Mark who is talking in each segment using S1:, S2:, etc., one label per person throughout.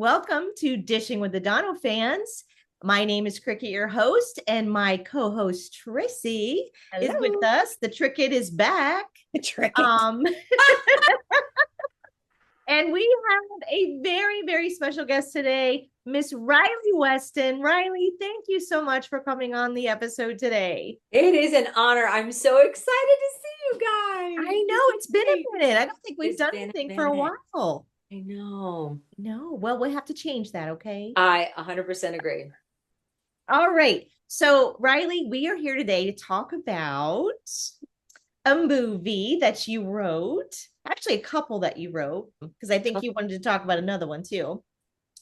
S1: Welcome to Dishing with the DonoFANS. My name is Cricket, your host, and my co-host Tracy is with
S2: Hello.
S1: us. The Tricket is back.
S2: Trick it.
S1: Um, and we have a very, very special guest today, Miss Riley Weston. Riley, thank you so much for coming on the episode today.
S2: It is an honor. I'm so excited to see you guys.
S1: I know
S2: This is
S1: it's been
S2: great.
S1: a minute. I don't think we've
S2: It's
S1: done
S2: been a
S1: anything for a
S2: minute.
S1: while.
S2: I know.
S1: No, well, we'll have to change that, okay?
S2: I 100% agree.
S1: All right. So, Riley, we are here today to talk about a movie that you wrote, actually, a couple that you wrote, because I think
S2: I
S1: you wanted to talk about another one too.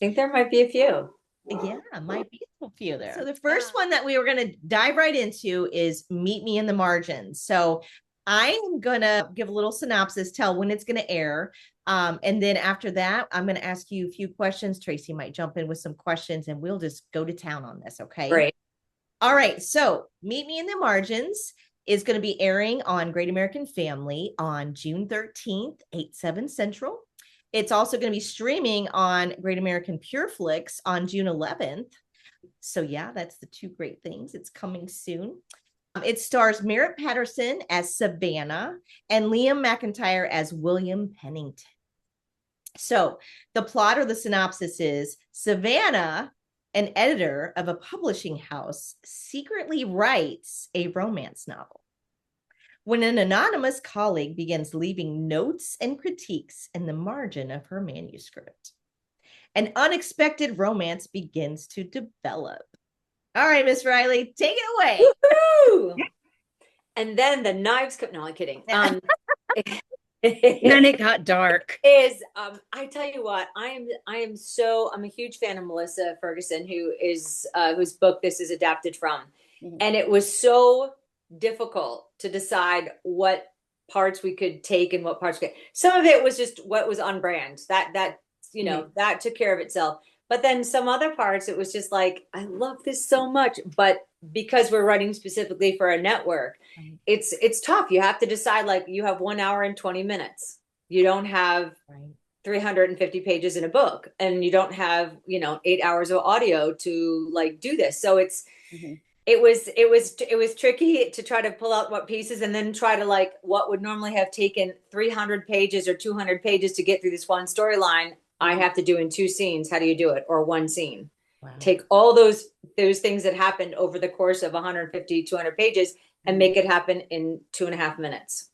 S2: think there might be a few.
S1: Yeah, might be a few there. So, the first one that we were going to dive right into is Meet Me in the Margins. So, I am going to give a little synopsis, tell when it's going to air. And then after that, I'm going to ask you a few questions. Tracy might jump in with some questions and we'll just go to town on this. Okay.
S2: Great.
S1: All right. So Meet Me in the Margins is going to be airing on Great American Family on June 13th, 8/7 Central. It's also going to be streaming on Great American PureFlix on June 11th. So yeah, that's the two great things. It's coming soon. It stars Merritt Patterson as Savannah and Liam McIntyre as William Pennington. So the plot or the synopsis is Savannah, an editor of a publishing house, secretly writes a romance novel. When an anonymous colleague begins leaving notes and critiques in the margin of her manuscript, an unexpected romance begins to develop. All right, Miss Riley, take it away.
S2: Woohoo! And then the knives come. No, I'm kidding.
S3: Then it got dark.
S2: I tell you what, I'm a huge fan of Melissa Ferguson, whose book this is adapted from.
S3: Mhm.
S2: And it was so difficult to decide what parts we could take and what parts some of it was just what was on brand. That took care of itself. But then some other parts, it was just like, I love this so much. But because we're writing specifically for a network,
S1: Right.
S2: it's tough. You have to decide, like, you have 1 hour and 20 minutes. You don't have
S1: Right.
S2: 350 pages in a book, and you don't have 8 hours of audio to like do this. So it was tricky to try to pull out what pieces and then try to, like, what would normally have taken 300 pages or 200 pages to get through this one storyline, I have to do in 2 scenes. How do you do it? Or 1 scene.
S1: Wow.
S2: Take all those things that happened over the course of 150, 200 pages and make it happen in 2.5 minutes.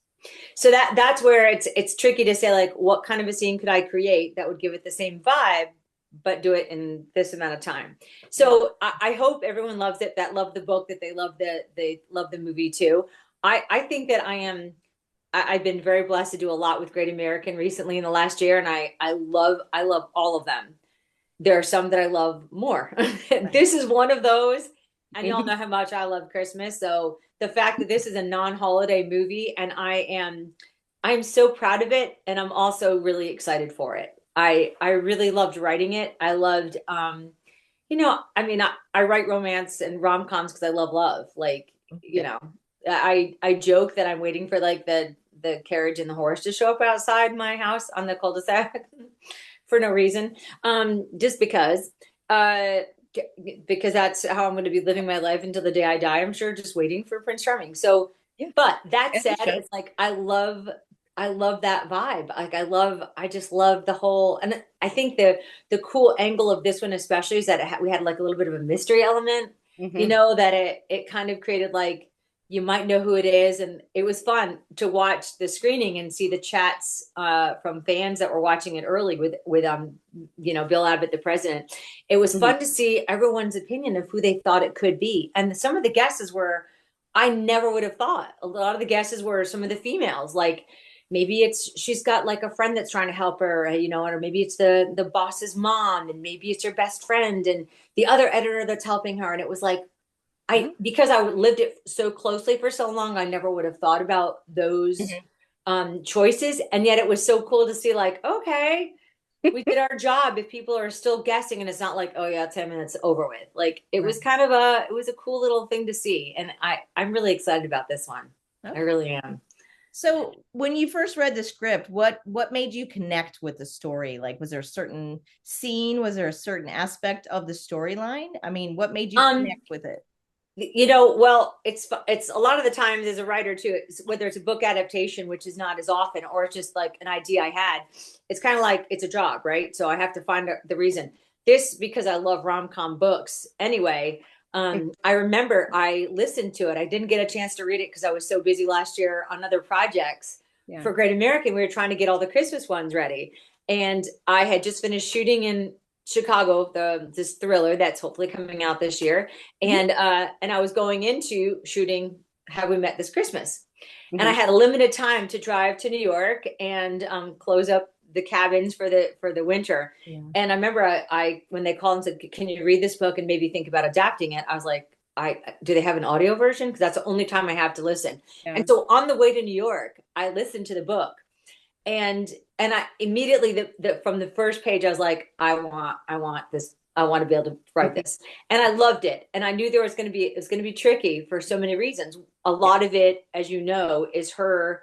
S2: So that's where it's tricky to say, like, what kind of a scene could I create that would give it the same vibe, but do it in this amount of time. So I hope everyone loves it, that loved the book, that they love the movie too. I think that I've been very blessed to do a lot with Great American recently in the last year, and I love all of them. There are some that I love more. This is one of those, and y'all know how much I love Christmas. So the fact that this is a non-holiday movie, and I'm so proud of it, and I'm also really excited for it. I really loved writing it. I loved I write romance and rom-coms because I love love. Like, I joke that I'm waiting for, like, the carriage and the horse to show up outside my house on the cul-de-sac for no reason. Just because that's how I'm going to be living my life until the day I die, I'm sure, just waiting for Prince Charming. So,
S3: Yeah.
S2: but that said, it's like, I love that vibe. Like, I just love the whole, and I think the cool angle of this one especially is that we had, like, a little bit of a mystery element, that it kind of created, like, you might know who it is. And it was fun to watch the screening and see the chats from fans that were watching it early with Bill Abbott, the president. It was fun to see everyone's opinion of who they thought it could be. And some of the guesses were, I never would have thought. A lot of the guesses were some of the females, like, maybe she's got, like, a friend that's trying to help her, or maybe it's the boss's mom, and maybe it's her best friend and the other editor that's helping her. And it was like, because I lived it so closely for so long, I never would have thought about those choices. And yet it was so cool to see, like, okay, we did our job. If people are still guessing, and it's not like, oh yeah, 10 minutes over with. Like, it was kind of it was a cool little thing to see. And I'm really excited about this one.
S1: Okay.
S2: I really am.
S1: So when you first read the script, what made you connect with the story? Like, was there a certain scene? Was there a certain aspect of the storyline? I mean, what made you
S2: Um,
S1: connect with it?
S2: well, it's a lot of the times as a writer too, whether it's a book adaptation, which is not as often, or it's just like an idea I had. It's kind of like it's a job, right? So I have to find the reason. This because I love rom-com books anyway. I remember I listened to it. I didn't get a chance to read it because I was so busy last year on other projects
S3: Yeah.
S2: for Great American. We were trying to get all the Christmas ones ready, and I had just finished shooting in Chicago, this thriller that's hopefully coming out this year, and I was going into shooting Have We Met This Christmas, and I had a limited time to drive to New York and close up the cabins for the winter.
S1: Yeah.
S2: And I remember I when they called and said, "Can you read this book and maybe think about adapting it?" I was like, "I do they have an audio version? Because that's the only time I have to listen."
S3: Yeah.
S2: And so on the way to New York, I listened to the book, and I immediately from the first page I was like, I want this. I want to be able to write this. And I loved it. And I knew it was going to be tricky for so many reasons. A lot of it, as you know, is her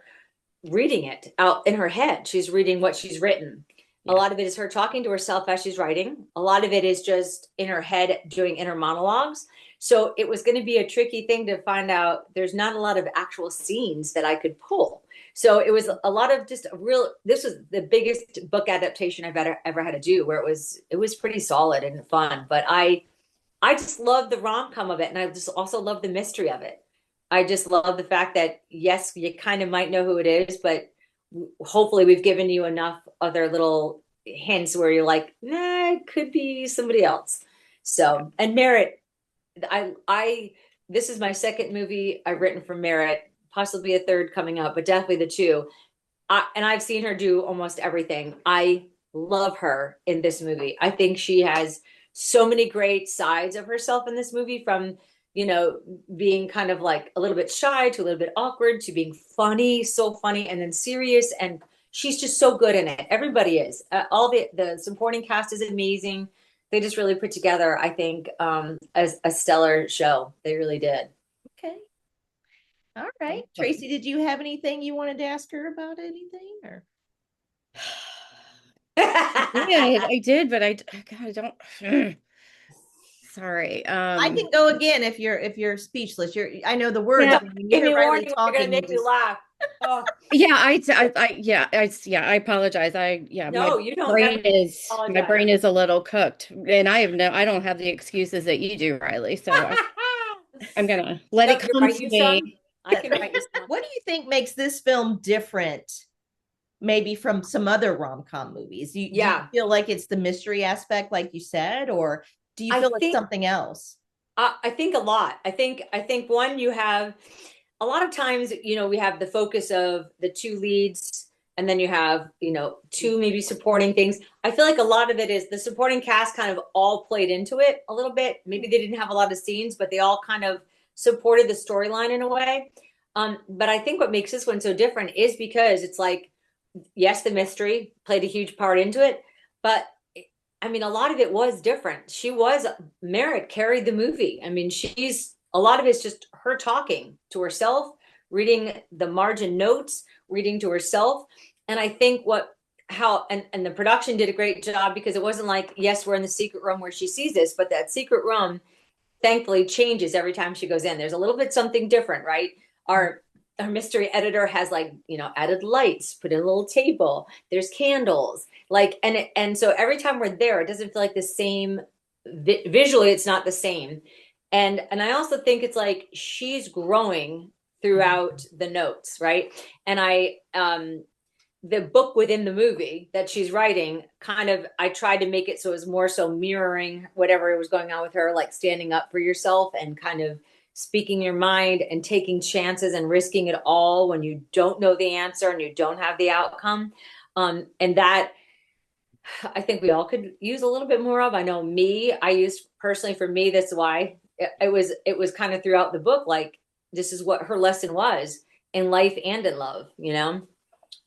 S2: reading it out in her head. She's reading what she's written. A lot of it is her talking to herself as she's writing. A lot of it is just in her head doing inner monologues. So it was going to be a tricky thing to find out. There's not a lot of actual scenes that I could pull. So it was a lot of just this was the biggest book adaptation I've ever had to do, where it was pretty solid and fun. But I just love the rom-com of it. And I just also love the mystery of it. I just love the fact that, yes, you kind of might know who it is, but hopefully we've given you enough other little hints where you're like, nah, it could be somebody else. So, and Merritt, this is my second movie I've written for Merritt, possibly a third coming up, but definitely the two. And I've seen her do almost everything. I love her in this movie. I think she has so many great sides of herself in this movie, from being kind of like a little bit shy to a little bit awkward to being funny, so funny, and then serious. And she's just so good in it. Everybody is. All the supporting cast is amazing. They just really put together, I think, a stellar show. They really did.
S1: Okay. All right. Tracy, did you have anything you wanted to ask her about anything, or?
S3: Yeah, I did, but God, I don't. Sorry.
S1: I can go again if you're speechless. I know the words.
S3: Yeah.
S1: I mean, when you
S2: Give me
S1: hear
S2: a
S1: Riley
S2: warning, you're
S1: talking,
S2: gonna make me laugh. Oh.
S3: Yeah, I apologize.
S2: No, you don't
S3: brain is
S2: apologize.
S3: my brain is a little cooked, and I don't have the excuses that you do, Riley. So I'm gonna let it come to me.
S2: I can write you some.
S1: What do you think makes this film different, maybe from some other rom-com movies? Do you feel like it's the mystery aspect, like you said, or do you feel it's something else?
S2: I think a lot. I think one, you have a lot of times, we have the focus of the two leads, and then you have, two maybe supporting things. I feel like a lot of it is the supporting cast kind of all played into it a little bit. Maybe they didn't have a lot of scenes, but they all kind of supported the storyline in a way. But I think what makes this one so different is because it's like, yes, the mystery played a huge part into it, but I mean, a lot of it was different. Merritt carried the movie. I mean, a lot of it's just her talking to herself, reading the margin notes, reading to herself. And I think and the production did a great job, because it wasn't like, yes, we're in the secret room where she sees this, but that secret room thankfully changes every time she goes in. There's a little bit something different, right? Our mystery editor has added lights, put in a little table. There's candles, and so every time we're there, it doesn't feel like the same. Visually, it's not the same. And I also think it's like she's growing throughout the notes, right? And the book within the movie that she's writing, I tried to make it so it was more so mirroring whatever was going on with her, like standing up for yourself and kind of speaking your mind and taking chances and risking it all when you don't know the answer and you don't have the outcome. And that I think we all could use a little bit more of. I know I used personally, for me, that's why it was kind of throughout the book, like this is what her lesson was in life and in love,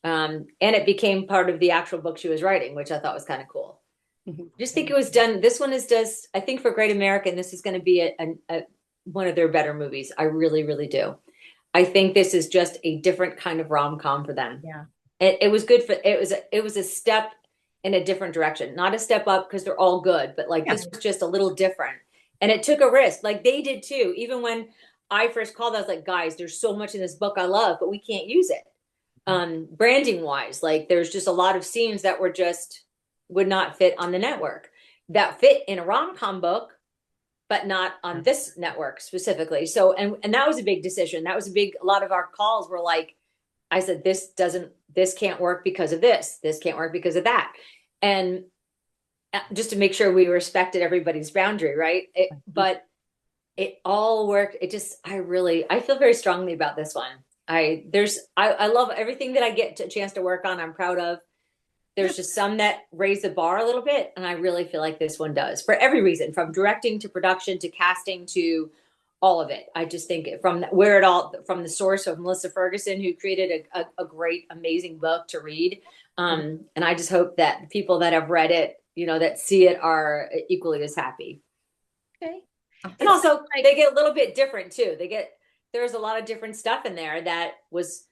S2: and it became part of the actual book she was writing, which I thought was kind of cool. Just think it was done. This one is just, I think for Great American, this is going to be one of their better movies. I really, really do. I think this is just a different kind of rom-com for them.
S1: Yeah.
S2: It was good for it was a step in a different direction, not a step up because they're all good, but like this was just a little different. And it took a risk, like they did too. Even when I first called, I was like, guys, there's so much in this book I love, but we can't use it. Branding wise, like there's just a lot of scenes that were just would not fit on the network that fit in a rom-com book, but not on this network specifically. So, and that was a big decision. That was a lot of our calls were like, I said, this can't work because of this. This can't work because of that. And just to make sure we respected everybody's boundary, right? But it all worked. I feel very strongly about this one. I love everything that I get a chance to work on. I'm proud of. There's just some that raise the bar a little bit. And I really feel like this one does for every reason, from directing to production to casting to all of it. I just think from the source of Melissa Ferguson, who created a great, amazing book to read. And I just hope that the people that have read it, that see it are equally as happy.
S1: Okay.
S2: And also they get a little bit different too. There's a lot of different stuff in there that was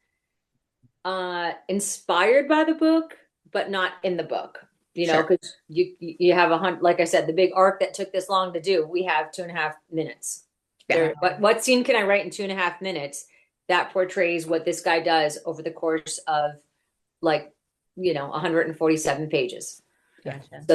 S2: inspired by the book, but not in the book, because you have like I said, the big arc that took this long to do, we have 2.5 minutes. Yeah. What scene can I write in 2.5 minutes that portrays what this guy does over the course of 147 pages.
S1: Gotcha.
S2: So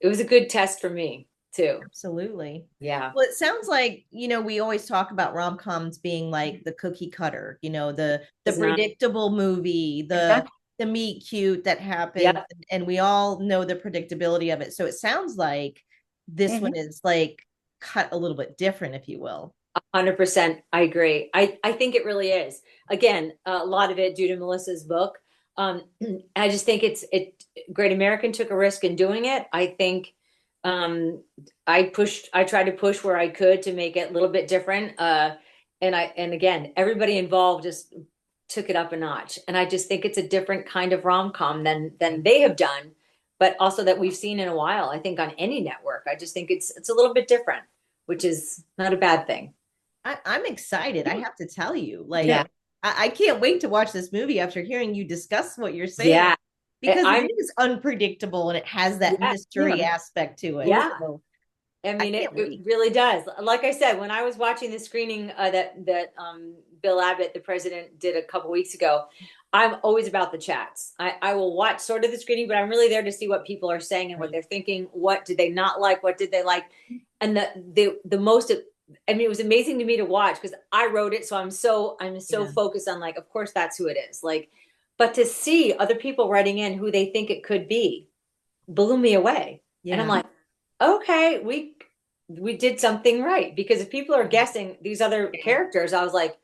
S2: it was a good test for me too.
S1: Absolutely.
S2: Yeah.
S1: Well, it sounds like, we always talk about rom-coms being like the cookie cutter, the predictable movie, the meet cute that happens. Yep. And we all know the predictability of it. So it sounds like this one is like cut a little bit different, if you will.
S2: 100%. I agree. I think it really is. Again, a lot of it due to Melissa's book. I just think Great American took a risk in doing it. I think I tried to push where I could to make it a little bit different. And again, everybody involved just took it up a notch. And I just think it's a different kind of rom-com than they have done, but also that we've seen in a while, I think on any network. I just think it's a little bit different, which is not a bad thing.
S1: I'm excited. I have to tell you, I can't wait to watch this movie after hearing you discuss what you're saying.
S2: Yeah.
S1: Because it is unpredictable and it has that mystery aspect to it.
S2: Yeah. So I mean, it really does. Like I said, when I was watching the screening that Bill Abbott, the president, did a couple weeks ago, I'm always about the chats. I will watch sort of the screening, but I'm really there to see what people are saying and what they're thinking. What did they not like? What did they like? And the most, I mean, it was amazing to me to watch because I wrote it. So I'm so focused on of course that's who it is. But to see other people writing in who they think it could be blew me away. Yeah. And I'm like, okay, we did something right. Because if people are guessing these other characters, I was like,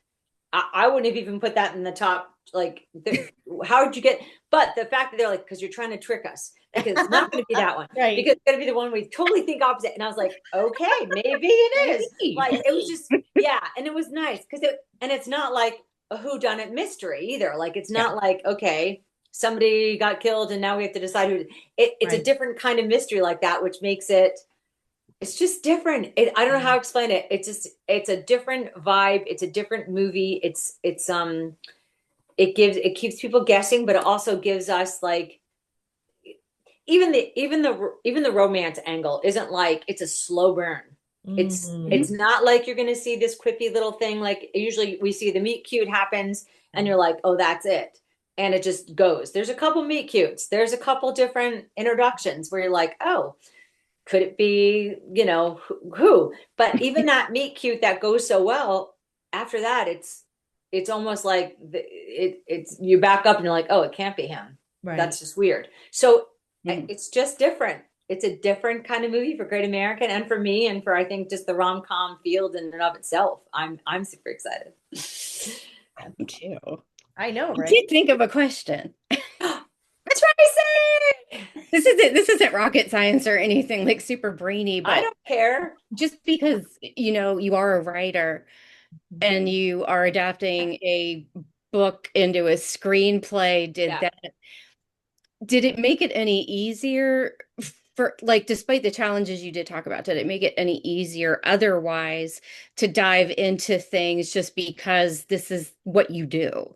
S2: I wouldn't have even put that in the top. How would you get? But the fact that they're like, because you're trying to trick us. Because it's not going to be that one. Right. Because it's going to be the one we totally think opposite. And I was like, okay, maybe it is. It was just, yeah. And it was nice because it's not like a whodunit mystery either. It's not okay, somebody got killed and now we have to decide who. It's a different kind of mystery like that, which makes it's just different. I don't know how to explain it. It's a different vibe. It's a different movie. It keeps people guessing, but it also gives us even the romance angle isn't it's a slow burn. It's not like you're going to see this quippy little thing. Usually we see the meet cute happens and you're like, oh, that's it. And it just goes. There's a couple meet cutes. There's a couple different introductions where you're like, oh, could it be, who? But even that meet cute that goes so well, after that, it's almost like it's you back up and you're like, oh, it can't be him. Right. That's just weird. So it's just different. It's a different kind of movie for Great American and for me and for I think just the rom-com field in and of itself. I'm super excited.
S3: Me too.
S1: I know, right?
S3: I did think of a question.
S2: That's right, I say.
S3: This isn't rocket science or anything super brainy, but
S2: I don't care.
S3: Just because you are a writer and you are adapting a book into a screenplay, did it make it any easier for like, despite the challenges you did talk about, did it make it any easier otherwise to dive into things just because this is what you do?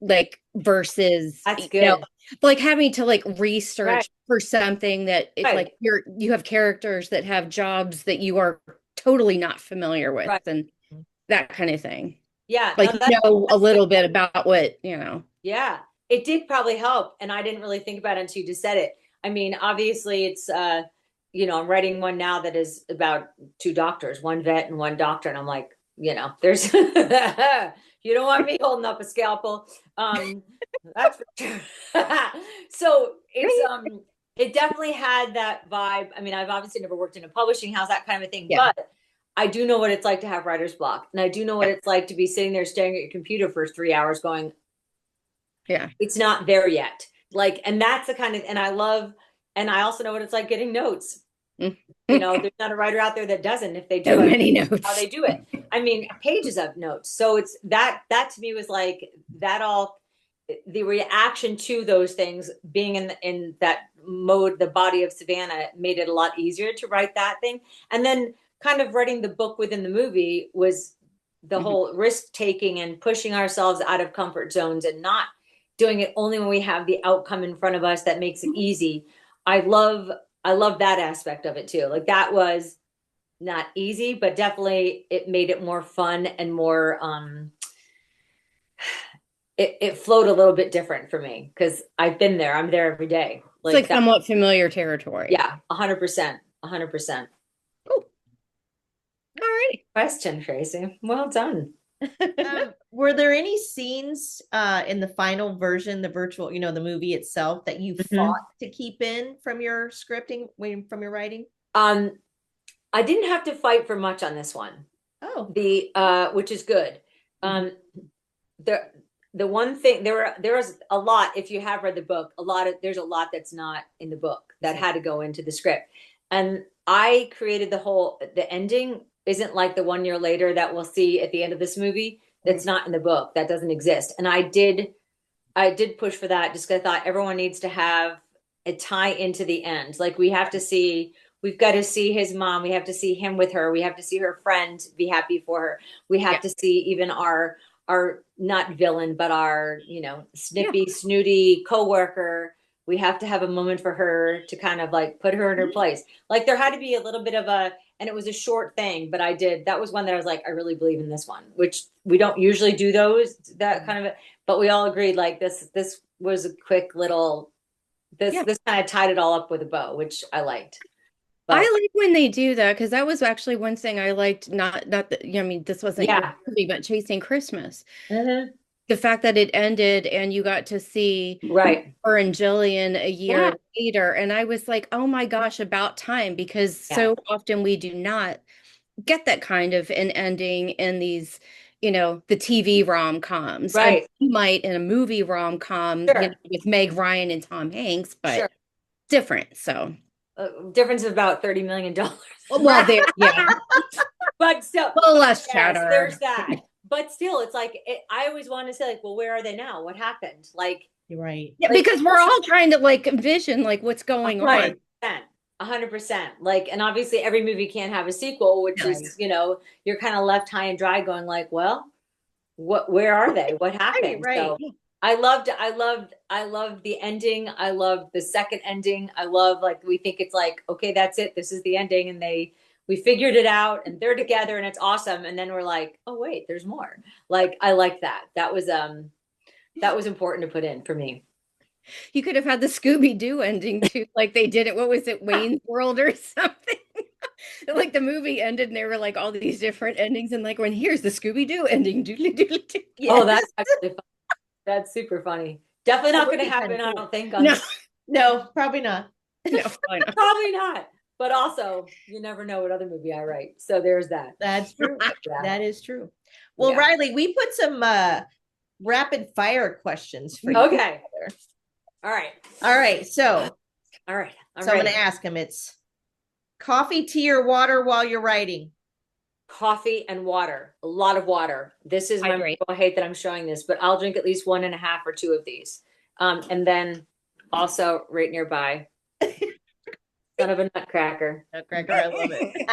S3: Like versus,
S2: That's
S3: you know,
S2: good.
S3: like having to like
S2: Right.
S3: research for something that it's
S2: Right.
S3: like you have characters that have jobs that you are totally not familiar with
S2: Right.
S3: and that kind of thing.
S2: Yeah. No,
S3: Like know a little bit about what, you know.
S2: yeah, it did probably help. And I didn't really think about it until you just said it. I mean, obviously it's I'm writing one now that is about two doctors, one vet and one doctor. And I'm like, there's you don't want me holding up a scalpel. That's for sure. So it definitely had that vibe. I mean, I've obviously never worked in a publishing house, that kind of a thing,
S3: Yeah.
S2: but I do know what it's like to have writer's block. And I do know what it's like to be sitting there staring at your computer for 3 hours going,
S3: Yeah.
S2: it's not there yet. Like, and that's the kind of, and I also know what it's like getting notes. There's not a writer out there that doesn't. If they do,
S3: So many notes.
S2: how they do it. I mean, pages of notes. So it's that to me was like that all the reaction to those things being in that mode, the body of Savannah made it a lot easier to write that thing. And then kind of writing the book within the movie was the whole risk taking and pushing ourselves out of comfort zones and not doing it only when we have the outcome in front of us that makes it easy. I love that aspect of it too. Like that was not easy, but definitely it made it more fun and more it flowed a little bit different for me because I've been there. I'm there every day.
S3: It's like somewhat familiar territory.
S2: Yeah, 100%. 100%.
S3: Cool. All right.
S2: Question, Tracy. Well done.
S1: Were there any scenes in the final version, the virtual, the movie itself, that you fought to keep in from your scripting, from your writing?
S2: I didn't have to fight for much on this one.
S1: Oh,
S2: which is good. The one thing there was a lot. If you have read the book, there's a lot that's not in the book that had to go into the script, and I created the ending isn't like the 1 year later that we'll see at the end of this movie. That's not in the book. That doesn't exist. And I did push for that just because I thought everyone needs to have a tie into the end. Like we've got to see his mom. We have to see him with her. We have to see her friend be happy for her. We have to see even our not villain, but our, snippy, snooty coworker. We have to have a moment for her to kind of like put her in her place. Like there had to be a little bit of and it was a short thing, but that was one that I was like, I really believe in this one, which we don't usually do that kind of, but we all agreed like this was a quick little, this kind of tied it all up with a bow, which I liked.
S3: But I like when they do that because that was actually one thing I liked. Not that I mean, this wasn't your movie, but Chasing Christmas. The fact that it ended and you got to see her and Jillian a year later, and I was like, oh my gosh, about time, because so often we do not get that kind of an ending in these, the TV rom-coms.
S2: Right.
S3: You might in a movie rom-com with Meg Ryan and Tom Hanks, but different. So.
S2: Difference of about $30 million.
S3: Well, there,
S2: but still,
S3: a little less chatter.
S2: There's that. But still, it's like I always want to say, like, well, where are they now? What happened? Like,
S1: you're right.
S3: Yeah, like, because we're all trying to like envision like what's going on.
S2: 100%. Like, and obviously, every movie can't have a sequel, which is you're kind of left high and dry, going like, well, where are they? What happened?
S1: Right.
S2: So, I loved the ending. I loved the second ending. I love like we think it's like, okay, that's it. This is the ending. And we figured it out and they're together and it's awesome. And then we're like, oh wait, there's more. Like I like that. That was important to put in for me.
S3: You could have had the Scooby-Doo ending too, like they did it. What was it, Wayne's World or something? Like the movie ended and there were like all these different endings and like when here's the Scooby-Doo ending.
S2: Oh, that's actually fun. That's super funny. Definitely not going to happen, I don't think.
S1: No, probably not.
S3: No,
S2: probably not. But also, you never know what other movie I write. So there's that.
S1: That's true. That is true. Well, Riley, we put some rapid fire questions for you.
S2: Okay. All right.
S1: So,
S2: I'm
S1: going to ask him. It's coffee, tea, or water while you're writing.
S2: Coffee and water, a lot of water. This is I hate that I'm showing this, but I'll drink at least 1.5 or 2 of these. And then also right nearby, Son of a nutcracker.
S1: Nutcracker, I love it.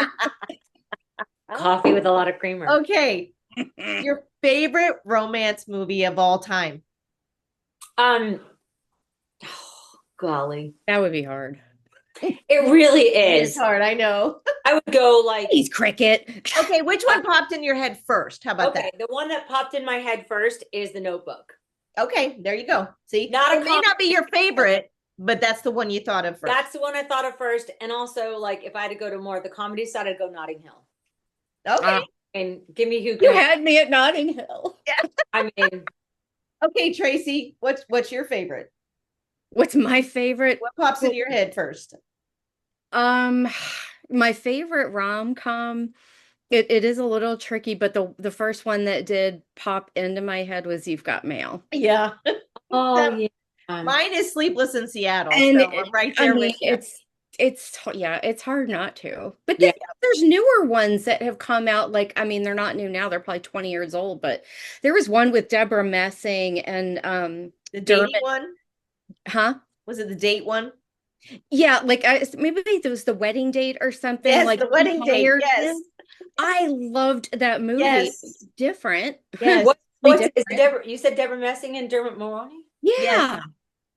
S2: Coffee with a lot of creamer.
S1: Okay. Your favorite romance movie of all time?
S2: Oh, golly.
S3: That would be hard.
S2: It really is.
S1: It's hard, I know.
S2: I would go like
S3: He's cricket.
S1: Okay, which one popped in your head first? How about that?
S2: the one that popped in my head first is The Notebook.
S1: Okay, there you go. See, it may not be your favorite, but that's the one you thought of first.
S2: That's the one I thought of first. And also, like, if I had to go to more of the comedy side, I'd go Notting Hill.
S1: Okay.
S2: And give me
S3: You had me at Notting Hill.
S1: Yeah.
S2: I mean,
S1: okay, Tracy, what's your favorite?
S3: What's my favorite?
S1: What pops into your head first?
S3: My favorite rom-com. It is a little tricky, but the first one that did pop into my head was You've Got Mail.
S1: Yeah.
S2: oh yeah.
S1: Mine is Sleepless in Seattle.
S3: And
S1: so I'm right there with you.
S3: It's hard not to. But then there's newer ones that have come out. Like, I mean, they're not new now. They're probably 20 years old. But there was one with Deborah Messing and
S1: the dating one.
S3: Huh?
S1: Was it the date one?
S3: Yeah, like maybe it was The Wedding Date or something.
S1: Yes,
S3: like
S1: The Wedding Date. Yes.
S3: I loved that movie.
S1: Yes.
S3: It's different.
S1: Yes.
S2: You said Deborah Messing and Dermot Mulroney?
S3: Yeah.
S1: Yes.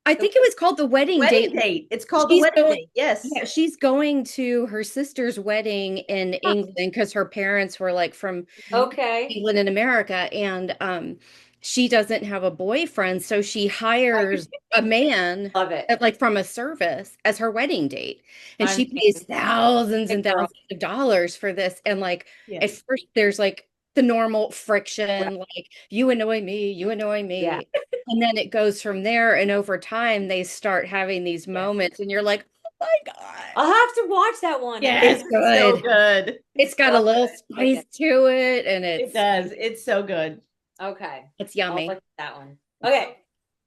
S3: I think it was called The Wedding Date.
S1: It's called The Wedding Date. Yes.
S3: Yeah, she's going to her sister's wedding in England because her parents were like from England in America. And she doesn't have a boyfriend, so she hires a man like from a service as her wedding date. And she pays thousands and thousands of dollars for this. And like at first there's like the normal friction, like you annoy me.
S2: Yeah.
S3: And then it goes from there. And over time they start having these moments and you're like, oh my God.
S2: I'll have to watch that one.
S1: Yeah, it's good. So good.
S3: It's got a little spice to it. And
S1: it does. It's so good.
S2: Okay.
S3: It's yummy.
S2: I'll look at that one. Okay.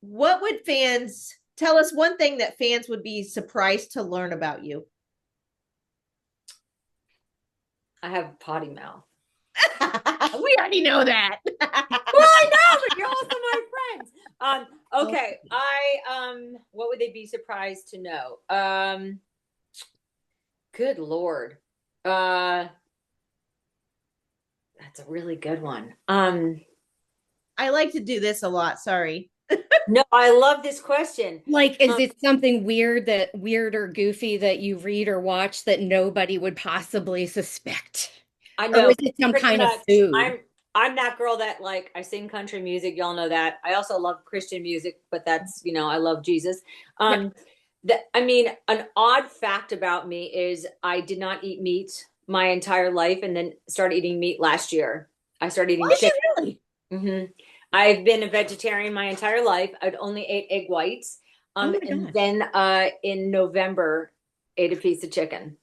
S1: What would fans tell us? One thing that fans would be surprised to learn about you?
S2: I have potty mouth.
S1: We already know that.
S2: Well, I know, but you're also my friends. Okay. What would they be surprised to know? Good Lord. That's a really good one.
S1: I like to do this a lot. Sorry.
S2: No, I love this question.
S3: Like, is it something weird or goofy that you read or watch that nobody would possibly suspect?
S2: I know.
S3: Or is it some kind of food?
S2: I'm that girl that like I sing country music. Y'all know that. I also love Christian music, but that's I love Jesus. An odd fact about me is I did not eat meat my entire life, and then started eating meat last year. I started eating chicken.
S1: Really?
S2: Mm-hmm. I've been a vegetarian my entire life. I'd only ate egg whites. And then in November, ate a piece of chicken.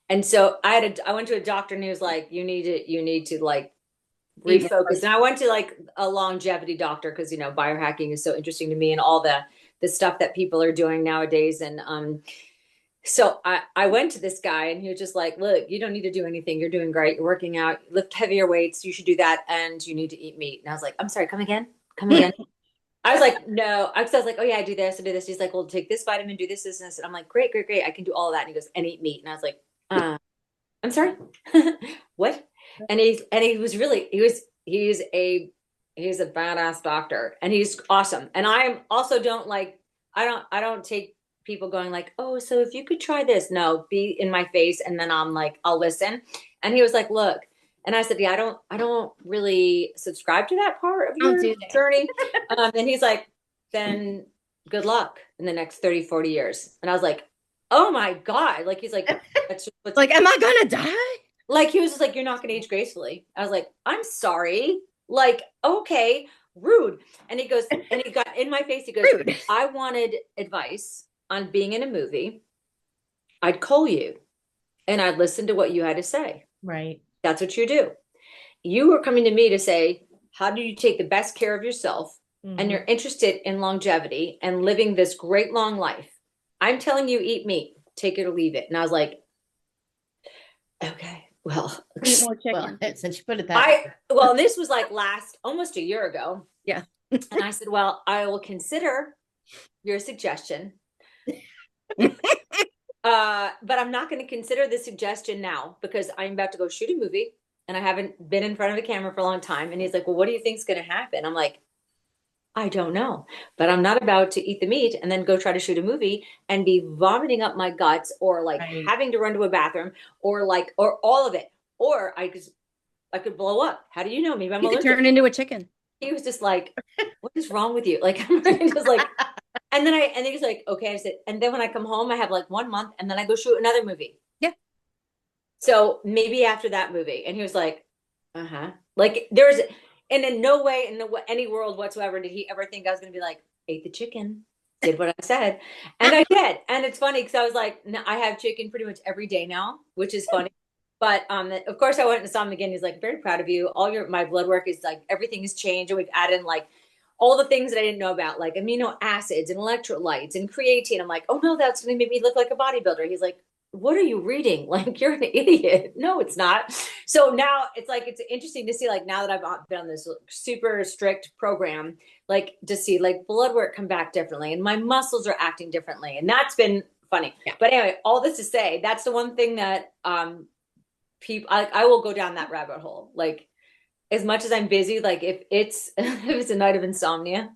S2: And so I went to a doctor and he was like, you need to like refocus. And I went to like a longevity doctor because, biohacking is so interesting to me and all the stuff that people are doing nowadays. And so I went to this guy and he was just like, look, you don't need to do anything. You're doing great. You're working out, lift heavier weights. You should do that. And you need to eat meat. And I was like, I'm sorry, come again. I was like, no, I was like, oh yeah, I do this. He's like, well, take this vitamin, do this, this, and this. And I'm like, great. I can do all of that. And he goes, and eat meat. And I was like, I'm sorry, what? And he's a badass doctor and he's awesome. And I also I don't take people going like, oh, so if you could try this, no, be in my face. And then I'm like, I'll listen. And he was like, look, and I said, yeah, I don't really subscribe to that part of your journey. And he's like, then good luck in the next 30, 40 years. And I was like, oh my God. Like, he's like, that's
S3: like, am I going to die?
S2: Like, he was just like, you're not going to age gracefully. I was like, I'm sorry. Like, okay, rude. And he goes, and he got in my face. He goes, rude. I wanted advice on being in a movie. I'd call you and I'd listen to what you had to say.
S1: Right.
S2: That's what you do. You were coming to me to say, how do you take the best care of yourself? Mm-hmm. And you're interested in longevity and living this great long life. I'm telling you, eat meat, take it or leave it. And I was like, okay, well,
S3: eat more chicken.
S1: Well, since you put it that way.
S2: Well, this was like almost a year ago.
S3: Yeah.
S2: And I said, well, I will consider your suggestion. But I'm not going to consider the suggestion now because I'm about to go shoot a movie and I haven't been in front of a camera for a long time. And he's like, well, what do you think's going to happen? I'm like, I don't know, but I'm not about to eat the meat and then go try to shoot a movie and be vomiting up my guts or like having to run to a bathroom or like, or all of it. Or I could blow up. How do you know? Maybe I'm
S3: You could
S2: allergic.
S3: turn into a chicken.
S2: He was just like, what is wrong with you? Like, I'm just like, and then he's like, okay. I said, and then when I come home, I have like 1 month and then I go shoot another movie.
S3: Yeah.
S2: So maybe after that movie. And he was like, uh-huh. Like there's, and in no way in any world whatsoever did he ever think I was going to be like, ate the chicken, did what I said. And I did. And it's funny because I was like, no, I have chicken pretty much every day now, which is funny. But of course I went and saw him again. He's like, very proud of you. My blood work is like, everything has changed. And we've added like all the things that I didn't know about, like amino acids and electrolytes and creatine. I'm like, oh no, that's going to make me look like a bodybuilder. He's like, what are you reading? Like, you're an idiot. No, it's not. So now it's like, it's interesting to see, like, now that I've been on this super strict program, like to see like blood work come back differently and my muscles are acting differently. And that's been funny. Yeah. But anyway, all this to say, that's the one thing that, people, I will go down that rabbit hole. Like, as much as I'm busy, like if it's if it's a night of insomnia,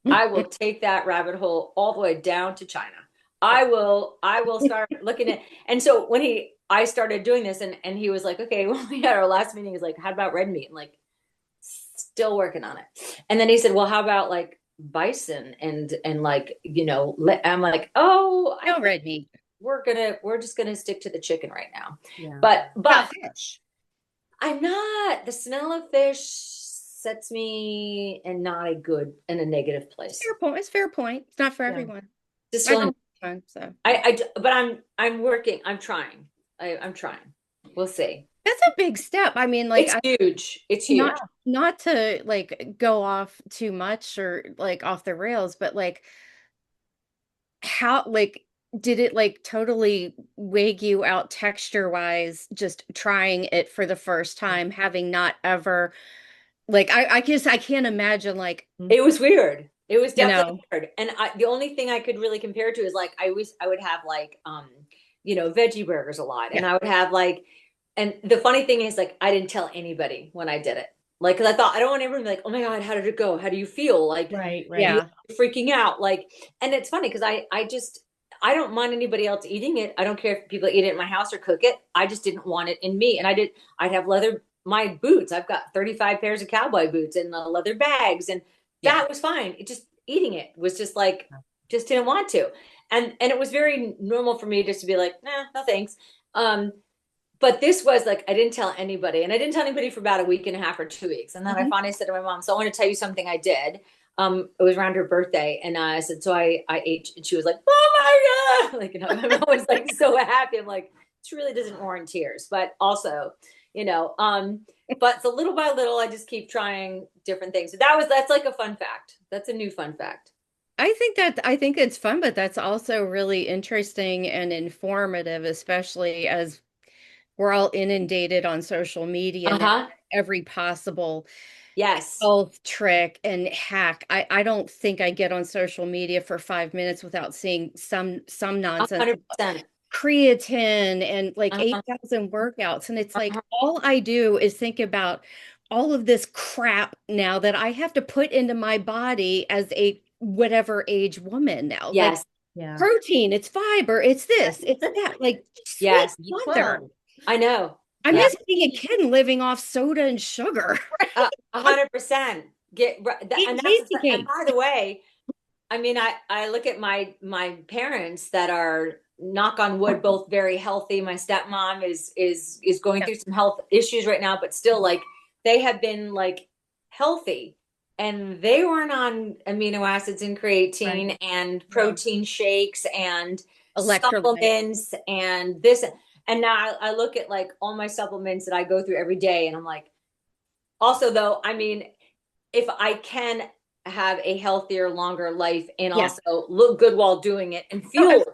S2: I will take that rabbit hole all the way down to China. I will start looking at, and so when I started doing this and he was like, okay, when we had our last meeting, he's like, how about red meat? And like, still working on it. And then he said, well, how about like bison and like, you know, I'm like, oh,
S3: no red meat.
S2: We're just gonna stick to the chicken right now.
S1: Yeah.
S2: But
S1: fish.
S2: I'm not, the smell of fish sets me in a negative place.
S3: Fair point. It's fair point. It's not for everyone.
S2: Just
S3: feeling fun, so
S2: but I'm working. I'm trying. I'm trying. We'll see.
S3: That's a big step. I mean, like,
S2: it's huge. It's huge.
S3: Not to like go off too much or like off the rails, but like how, like, did it like totally wig you out texture wise, just trying it for the first time, having not ever, like, I guess I can't imagine, like,
S2: it was weird. It was definitely weird. And the only thing I could really compare it to is like, I would have like, you know, veggie burgers a lot. And I would have like, and the funny thing is like, I didn't tell anybody when I did it. Like, cause I thought, I don't want everyone to be like, oh my God, how did it go? How do you feel? Like,
S1: right.
S3: Yeah.
S2: Freaking out. Like, and it's funny cause I don't mind anybody else eating it. I don't care if people eat it in my house or cook it. I just didn't want it in me. And I'd have my boots. I've got 35 pairs of cowboy boots and leather bags. And that was fine. It just, eating it was just like, just didn't want to. And it was very normal for me just to be like, nah, no thanks. But this was like, I didn't tell anybody. And I didn't tell anybody for about a week and a half or 2 weeks. And then I finally said to my mom, so I want to tell you something I did. It was around her birthday. And I said, so I ate, and she was like, oh my God. Like, you know, my mom was like so happy. I'm like, this really doesn't warrant tears, but also, you know, but so little by little, I just keep trying different things. So that's like a fun fact. That's a new fun fact.
S3: I think it's fun, but that's also really interesting and informative, especially as we're all inundated on social media, every possible health trick and hack. I don't think I get on social media for 5 minutes without seeing some nonsense.
S2: 100%.
S3: Creatine and like 8,000 workouts. And it's like, all I do is think about all of this crap now that I have to put into my body as a whatever age woman now.
S2: Yes.
S3: Like, protein, it's fiber, it's this, it's that. Like,
S2: yes.
S3: Mother.
S2: I know.
S3: I miss being a kid and living off soda and sugar.
S2: 100%. And by the way, I mean, I look at my parents that are, knock on wood, both very healthy. My stepmom is going through some health issues right now, but still, like, they have been like healthy, and they weren't on amino acids and creatine and protein shakes and supplements and this. And now I look at like all my supplements that I go through every day, and I'm like, also though, I mean, if I can have a healthier, longer life and also look good while doing it and feel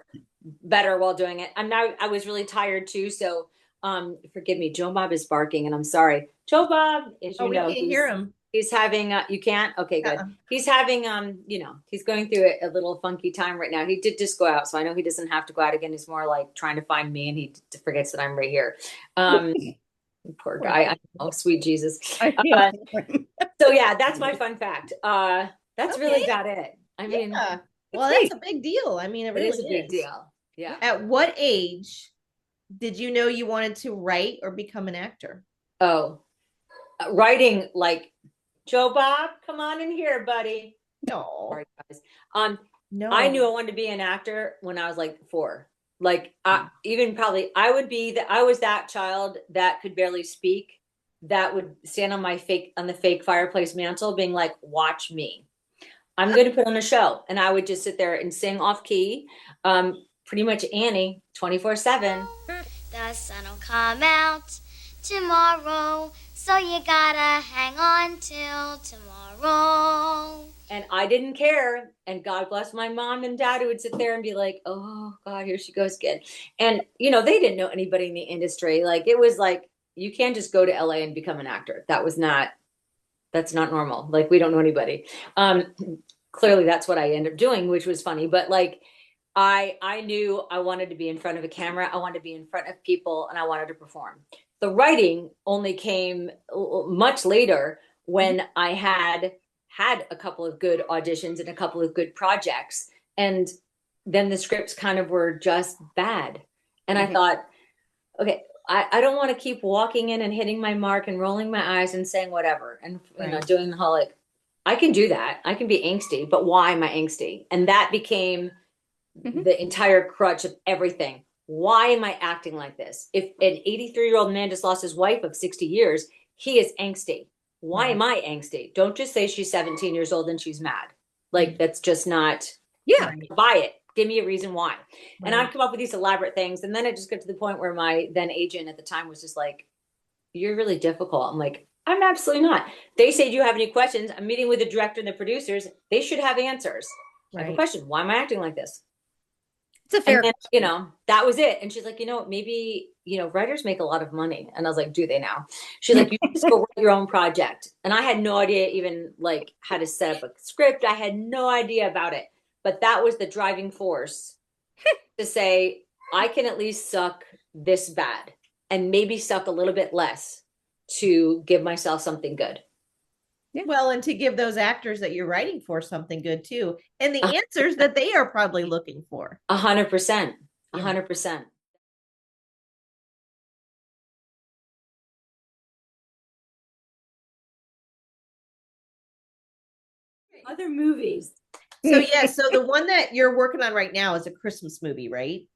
S2: better while doing it. I was really tired too. So forgive me, Joe Bob is barking and I'm sorry. Joe Bob, as you know,
S1: we can hear him.
S2: He's having you can't? Okay, good. He's having you know, he's going through a little funky time right now. He did just go out, so I know he doesn't have to go out again. He's more like trying to find me, and he forgets that I'm right here. Poor guy. I know, sweet Jesus. So yeah, that's my fun fact. That's really about it. I mean,
S1: well, that's a big deal. I mean, it really
S2: is a big deal. Yeah.
S1: At what age did you know you wanted to write or become an actor?
S2: Oh, writing, like, Joe Bob, come on in here, buddy.
S1: No.
S2: Sorry, guys. No. I knew I wanted to be an actor when I was like 4. Like, even probably I was that child that could barely speak, that would stand on the fake fireplace mantle being like, watch me. I'm going to put on a show. And I would just sit there and sing off key. Pretty much Annie 24/7.
S4: The sun will come out tomorrow, so you gotta hang on till tomorrow.
S2: And I didn't care. And God bless my mom and dad, who would sit there and be like, oh God, here she goes again. And, you know, they didn't know anybody in the industry. Like, it was like, you can't just go to LA and become an actor. That's not normal. Like, we don't know anybody. Clearly that's what I ended up doing, which was funny. But like, I knew I wanted to be in front of a camera. I wanted to be in front of people, and I wanted to perform. The writing only came much later, when I had a couple of good auditions and a couple of good projects. And then the scripts kind of were just bad. And I thought, okay, I don't want to keep walking in and hitting my mark and rolling my eyes and saying whatever. And, you know, doing the whole, like, I can do that. I can be angsty, but why am I angsty? And that became the entire crutch of everything. Why am I acting like this? If an 83-year-old man just lost his wife of 60 years, he is angsty. Why am I angsty? Don't just say she's 17 years old and she's mad. Like, that's just not, buy it. Give me a reason why. And I'd come up with these elaborate things. And then it just got to the point where my then agent at the time was just like, you're really difficult. I'm like, I'm absolutely not. They say, do you have any questions? I'm meeting with the director and the producers. They should have answers. I have a question. Why am I acting like this?
S3: It's a fair,
S2: you know, that was it. And she's like, you know, maybe, you know, writers make a lot of money. And I was like, do they now? She's like, you just go write your own project. And I had no idea even like how to set up a script. I had no idea about it. But that was the driving force to say, I can at least suck this bad and maybe suck a little bit less to give myself something good.
S1: Well, and to give those actors that you're writing for something good too, and the answers that they are probably looking for.
S2: 100%. 100%. Other movies.
S1: So so the one that you're working on right now is a Christmas movie, right?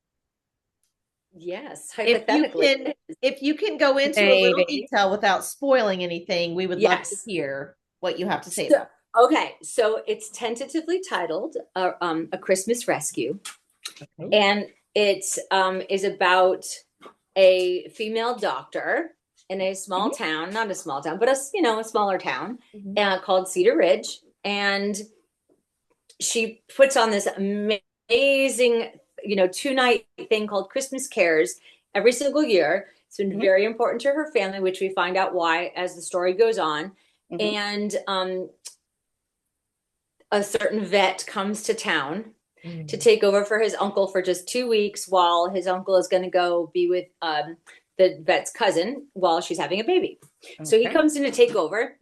S2: Yes, hypothetically.
S1: If you can go into a little detail without spoiling anything, we would love to hear what you have to say about it.
S2: Okay, so it's tentatively titled A Christmas Rescue. And it is about a female doctor in a small town, not a small town, but a smaller town called Cedar Ridge. And she puts on this amazing, 2-night thing called Christmas Cares every single year. It's been very important to her family, which we find out why as the story goes on. And a certain vet comes to town to take over for his uncle for just 2 weeks, while his uncle is going to go be with the vet's cousin while she's having a baby. So he comes in to take over.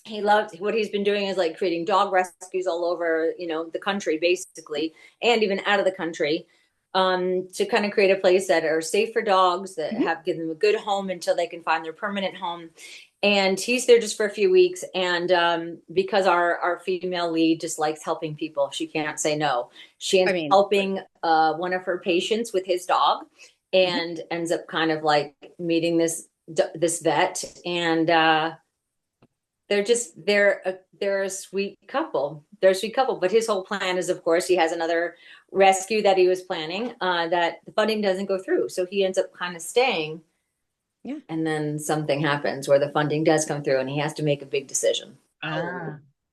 S2: He loved what he's been doing is like creating dog rescues all over, the country, basically, and even out of the country, to kind of create a place that are safe for dogs, that give them a good home until they can find their permanent home. And he's there just for a few weeks. And because our female lead just likes helping people, she can't say no. She ends up helping one of her patients with his dog, and ends up kind of like meeting this vet. And they're a sweet couple. They're a sweet couple. But his whole plan is, of course, he has another rescue that he was planning that the funding doesn't go through. So he ends up kind of staying. Yeah. And then something happens where the funding does come through and he has to make a big decision.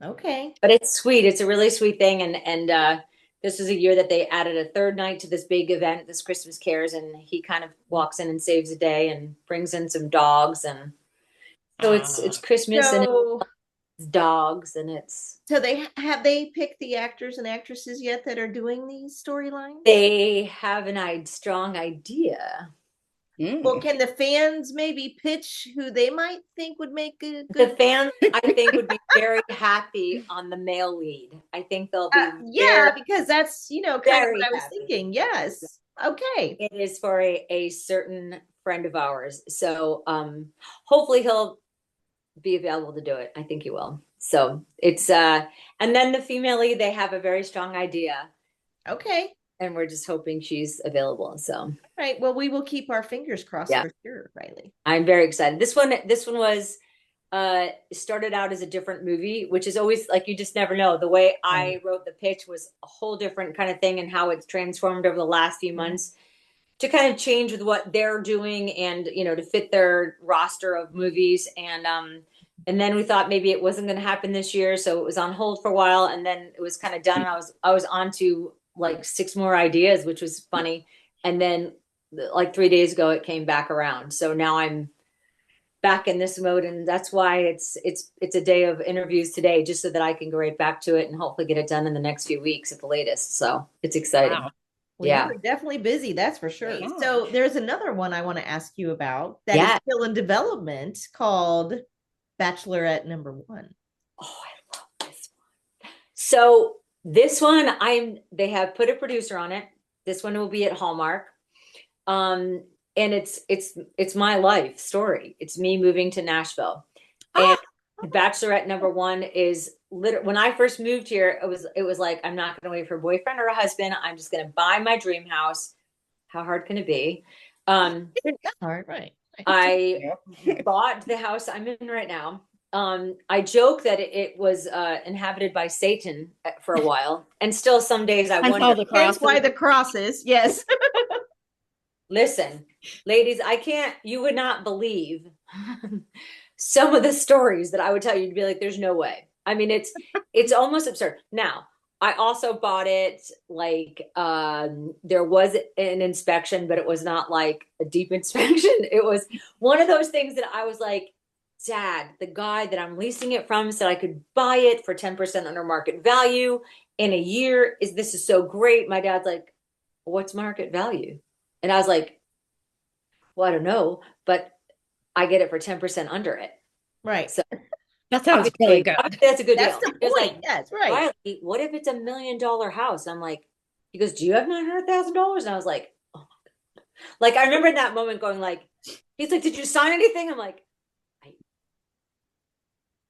S1: Okay.
S2: But it's sweet. It's a really sweet thing. And this is a year that they added a third night to this big event, this Christmas Cares. And he kind of walks in and saves the day and brings in some dogs. And so it's Christmas.
S1: So
S2: dogs, and it's.
S1: So they picked the actors and actresses yet that are doing these storylines?
S2: They have strong idea.
S1: Well, can the fans maybe pitch who they might think would make a good?
S2: The fans, I think, would be very happy on the male lead. I think they'll be
S1: because that's kind of what I was thinking. Yes. Okay.
S2: It is for a certain friend of ours. So hopefully he'll be available to do it. I think he will. So it's and then the female lead, they have a very strong idea.
S1: Okay.
S2: And we're just hoping she's available. So all
S1: right. Well, we will keep our fingers crossed for sure, Riley.
S2: I'm very excited. This one was started out as a different movie, which is always like, you just never know. The way I wrote the pitch was a whole different kind of thing, and how it's transformed over the last few months to kind of change with what they're doing, and to fit their roster of movies. And then we thought maybe it wasn't going to happen this year, so it was on hold for a while, and then it was kind of done. And I was on to like 6 more ideas, which was funny. And then like 3 days ago, it came back around. So now I'm back in this mode, and that's why it's a day of interviews today, just so that I can go right back to it and hopefully get it done in the next few weeks at the latest. So it's exciting.
S1: Wow. Well, you're definitely busy, that's for sure. Yeah. So there's another one I want to ask you about that is still in development, called Bachelorette #1. Oh,
S2: I love this one. So this one, they have put a producer on it. This one will be at Hallmark. And it's my life story. It's me moving to Nashville. And Bachelorette #1 is when I first moved here, it was like, I'm not going to wait for a boyfriend or a husband. I'm just going to buy my dream house. How hard can it be?
S1: That's hard, right?
S2: I bought the house I'm in right now. I joke that it was inhabited by Satan for a while, and still some days I wonder.
S1: That's why the crosses. Yes.
S2: Listen, ladies, you would not believe some of the stories that I would tell you. To be like, there's no way. I mean, it's almost absurd. Now, I also bought it like there was an inspection, but it was not like a deep inspection. It was one of those things that I was like, Dad, the guy that I'm leasing it from said I could buy it for 10% under market value in a year. This is so great. My dad's like, what's market value? And I was like, well, I don't know, but I get it for 10% under it.
S1: Right.
S2: So
S3: that sounds really good.
S2: That's a good deal.
S1: That's the point. Like, yes, right.
S2: Riley, what if it's $1 million house? I'm like, he goes, do you have $900,000? And I was like, oh my God. Like, I remember in that moment going like, he's like, did you sign anything? I'm like, I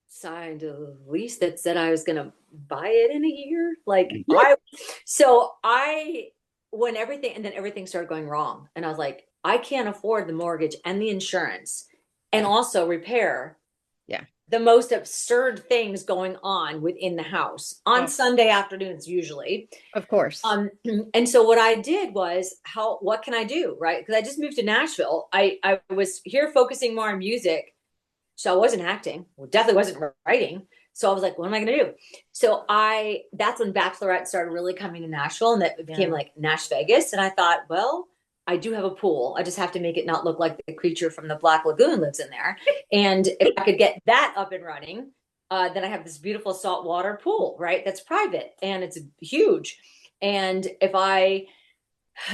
S2: signed a lease that said I was going to buy it in a year. Like, when everything started going wrong. And I was like, I can't afford the mortgage and the insurance and also repair the most absurd things going on within the house on Sunday afternoons, usually.
S3: Of course.
S2: And so what I did was, what can I do? Right. Because I just moved to Nashville. I was here focusing more on music. So I wasn't acting. Well, definitely wasn't writing. So I was like, what am I going to do? So that's when Bachelorette started really coming to Nashville, and that became like Nash Vegas. And I thought, well, I do have a pool. I just have to make it not look like the creature from the Black Lagoon lives in there. And if I could get that up and running, then I have this beautiful saltwater pool, right? That's private and it's huge. And if I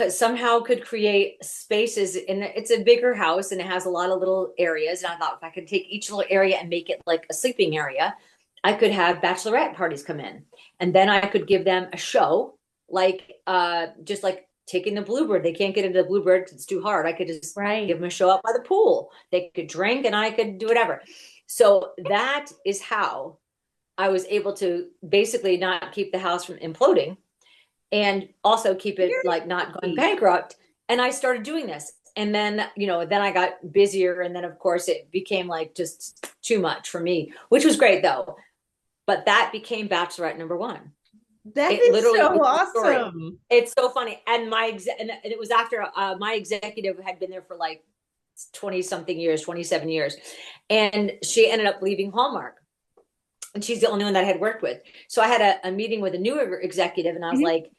S2: somehow could create spaces, and it's a bigger house and it has a lot of little areas. And I thought if I could take each little area and make it like a sleeping area, I could have bachelorette parties come in, and then I could give them a show, like just like taking the Bluebird. They can't get into the Bluebird because it's too hard. I could just give them a show up by the pool. They could drink and I could do whatever. So that is how I was able to basically not keep the house from imploding, and also keep it like not going bankrupt. And I started doing this. And then, then I got busier. And then of course it became like just too much for me, which was great though. But that became Bachelorette #1.
S1: That is so awesome.
S2: It's so funny. And and it was after my executive had been there for like 20-something years, 27 years. And she ended up leaving Hallmark. And she's the only one that I had worked with. So I had a meeting with a new executive, and I was like,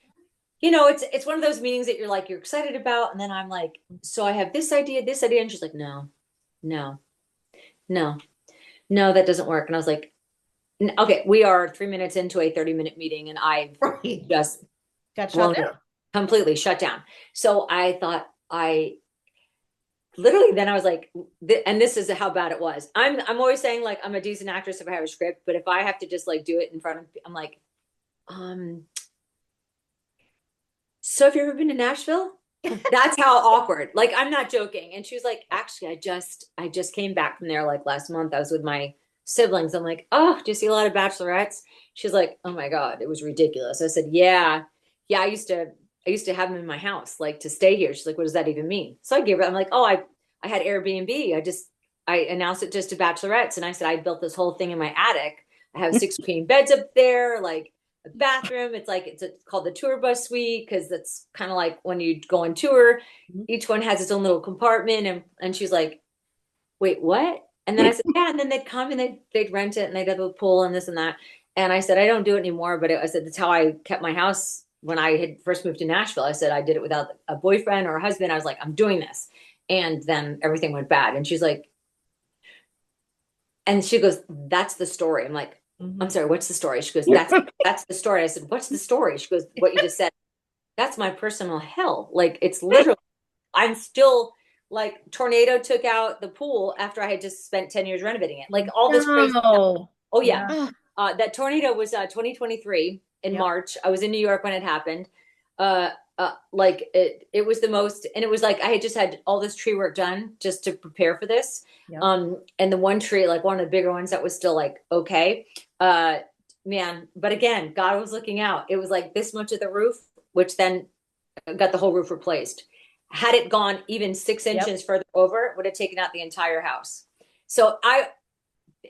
S2: it's one of those meetings that you're excited about. And then I'm like, so I have this idea. And she's like, no, that doesn't work. And I was like, Okay, we are 3 minutes into a 30-minute meeting, and I've just
S1: got shut down.
S2: Completely shut down. So I thought literally then I was like, and this is how bad it was. I'm always saying like I'm a decent actress if I have a script, but if I have to just like do it in front of, I'm like, so have you ever been to Nashville? That's how awkward. Like, I'm not joking. And she was like, actually, I just came back from there like last month. I was with my siblings. I'm like, oh, do you see a lot of bachelorettes? She's like, oh my God, it was ridiculous. I said, yeah. I used to have them in my house, like to stay here. She's like, what does that even mean? So I gave her, I'm like, oh, I had Airbnb. I announced it just to bachelorettes. And I said, I built this whole thing in my attic. I have 6 queen beds up there, like a bathroom. It's like, it's called the tour bus suite. Cause that's kind of like when you go on tour, each one has its own little compartment. And she's like, wait, what? And then I said, yeah. And then they'd come and they'd rent it and they'd have a pool and this and that. And I said, I don't do it anymore. But I said, that's how I kept my house when I had first moved to Nashville. I said, I did it without a boyfriend or a husband. I was like, I'm doing this. And then everything went bad. And she's like, and she goes, that's the story. I'm like, I'm sorry, what's the story? She goes, that's the story. I said, what's the story? She goes, what you just said, that's my personal hell. Like, it's literally, I'm still like, tornado took out the pool after I had just spent 10 years renovating it. Like all this crazy stuff. Oh yeah. That tornado was 2023 in March. I was in New York when it happened. Like it was the most, and it was like I had just had all this tree work done just to prepare for this. And the one tree, like one of the bigger ones that was still like okay, man. But again, God was looking out. It was like this much of the roof, which then got the whole roof replaced. Had it gone even 6 inches further over, it would have taken out the entire house. So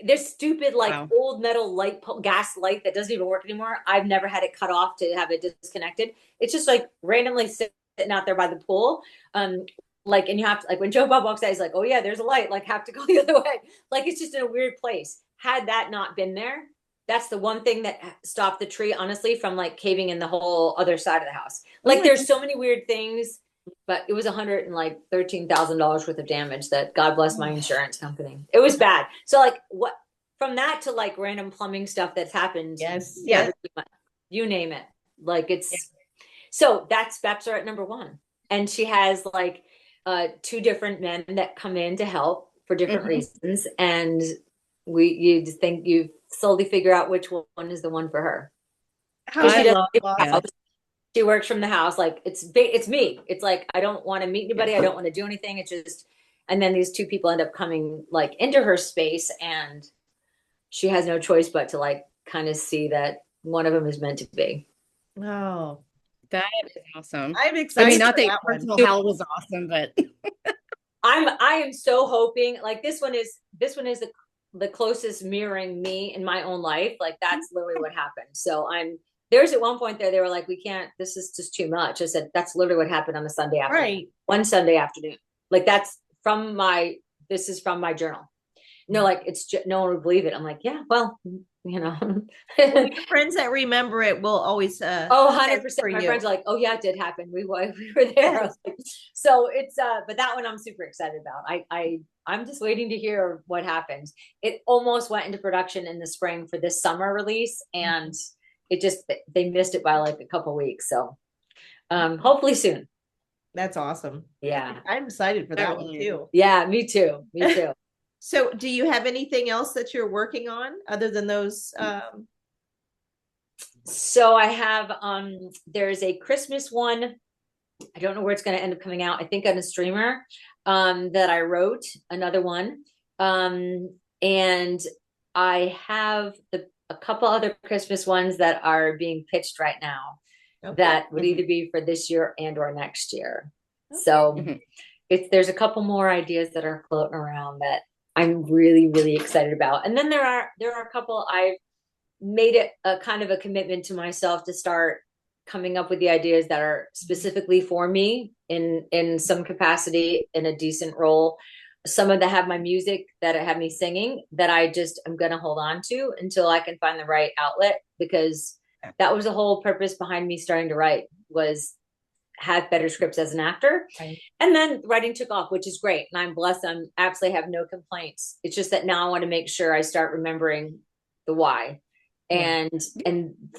S2: this stupid like old metal light gas light that doesn't even work anymore. I've never had it cut off to have it disconnected. It's just like randomly sitting out there by the pool. Like, and you have to, like when Joe Bob walks out, he's like, oh yeah, there's a light, like have to go the other way. Like it's just in a weird place. Had that not been there, that's the one thing that stopped the tree, honestly, from like caving in the whole other side of the house. Like there's so many weird things, but it was $113,000 worth of damage that God bless my insurance company. It was bad. So like what, from that to like random plumbing stuff that's happened. Yes. You name it. Like it's, so that's Bachelorette number 1. And she has like 2 different men that come in to help for different reasons. And you just think you slowly figure out which one is the one for her. She works from the house. Like it's me. It's like, I don't want to meet anybody. I don't want to do anything. It's just, and then these 2 people end up coming like into her space and she has no choice but to like kind of see that one of them is meant to be.
S1: Oh,
S3: that is awesome.
S1: I'm excited.
S3: I mean, not that personal hell was awesome, but
S2: I am so hoping like this one is the closest mirroring me in my own life. Like that's literally what happened. So there's at one point there, they were like, we can't, this is just too much. I said, that's literally what happened on a Sunday afternoon. Right. One Sunday afternoon. Like this is from my journal. No, like it's just, no one would believe it. I'm like, yeah, well, you know,
S1: friends that remember it will always,
S2: 100%. My friends are like, oh yeah, it did happen. We were there. I was like, so it's, but that one I'm super excited about. I'm just waiting to hear what happens. It almost went into production in the spring for this summer release. And it just, they missed it by like a couple weeks. So hopefully soon.
S1: That's awesome.
S2: Yeah.
S1: I'm excited for that one too.
S2: Yeah, me too. Me too.
S1: So do you have anything else that you're working on other than those?
S2: So I have, there's a Christmas one. I don't know where it's going to end up coming out. I think on a streamer that I wrote, another one. And I have a couple other Christmas ones that are being pitched right now that would either be for this year and or next year. Okay. So there's a couple more ideas that are floating around that I'm really, really excited about. And then there are a couple I've made it a kind of a commitment to myself to start coming up with the ideas that are specifically for me in some capacity in a decent role. Some of that have my music that have me singing that I'm going to hold on to until I can find the right outlet, because that was the whole purpose behind me starting to write, was have better scripts as an actor. Right. And then writing took off, which is great. And I'm blessed. I'm absolutely have no complaints. It's just that now I want to make sure I start remembering the why. And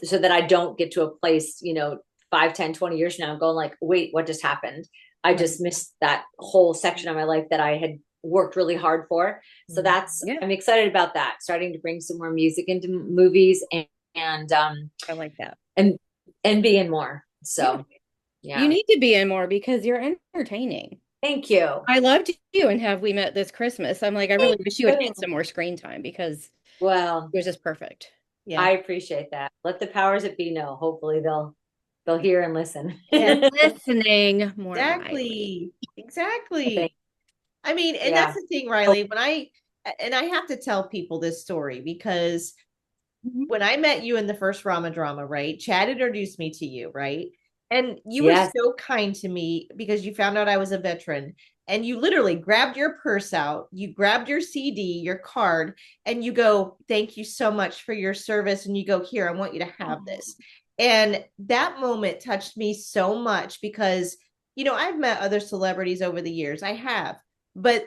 S2: so that I don't get to a place, you know, 5, 10, 20 years from now going like, wait, what just happened? I just missed that whole section of my life that I had worked really hard for. So that's, I'm excited about that. Starting to bring some more music into movies and
S3: I like that.
S2: And be in more. So
S3: you need to be in more because you're entertaining.
S2: Thank you.
S3: I loved you and Have We Met This Christmas. I'm like, I really wish you had had some more screen time because it was just perfect.
S2: Yeah, I appreciate that. Let the powers that be know. Hopefully they'll hear and listen.
S3: Listening more.
S1: Exactly. I mean, and that's the thing, Riley, when I have to tell people this story because when I met you in the first Rama drama, right? Chad introduced me to you, right? And you were so kind to me because you found out I was a veteran and you literally grabbed your purse out, you grabbed your CD, your card, and you go, thank you so much for your service. And you go, here, I want you to have this. And that moment touched me so much because, you know, I've met other celebrities over the years. I have. But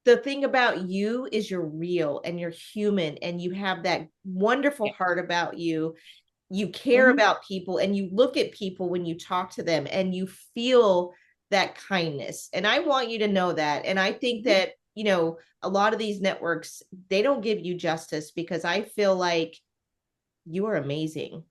S1: the thing about you is you're real and you're human and you have that wonderful heart about you. You care about people and you look at people when you talk to them and you feel that kindness. And I want you to know that. And I think that, you know, a lot of these networks, they don't give you justice because I feel like you are amazing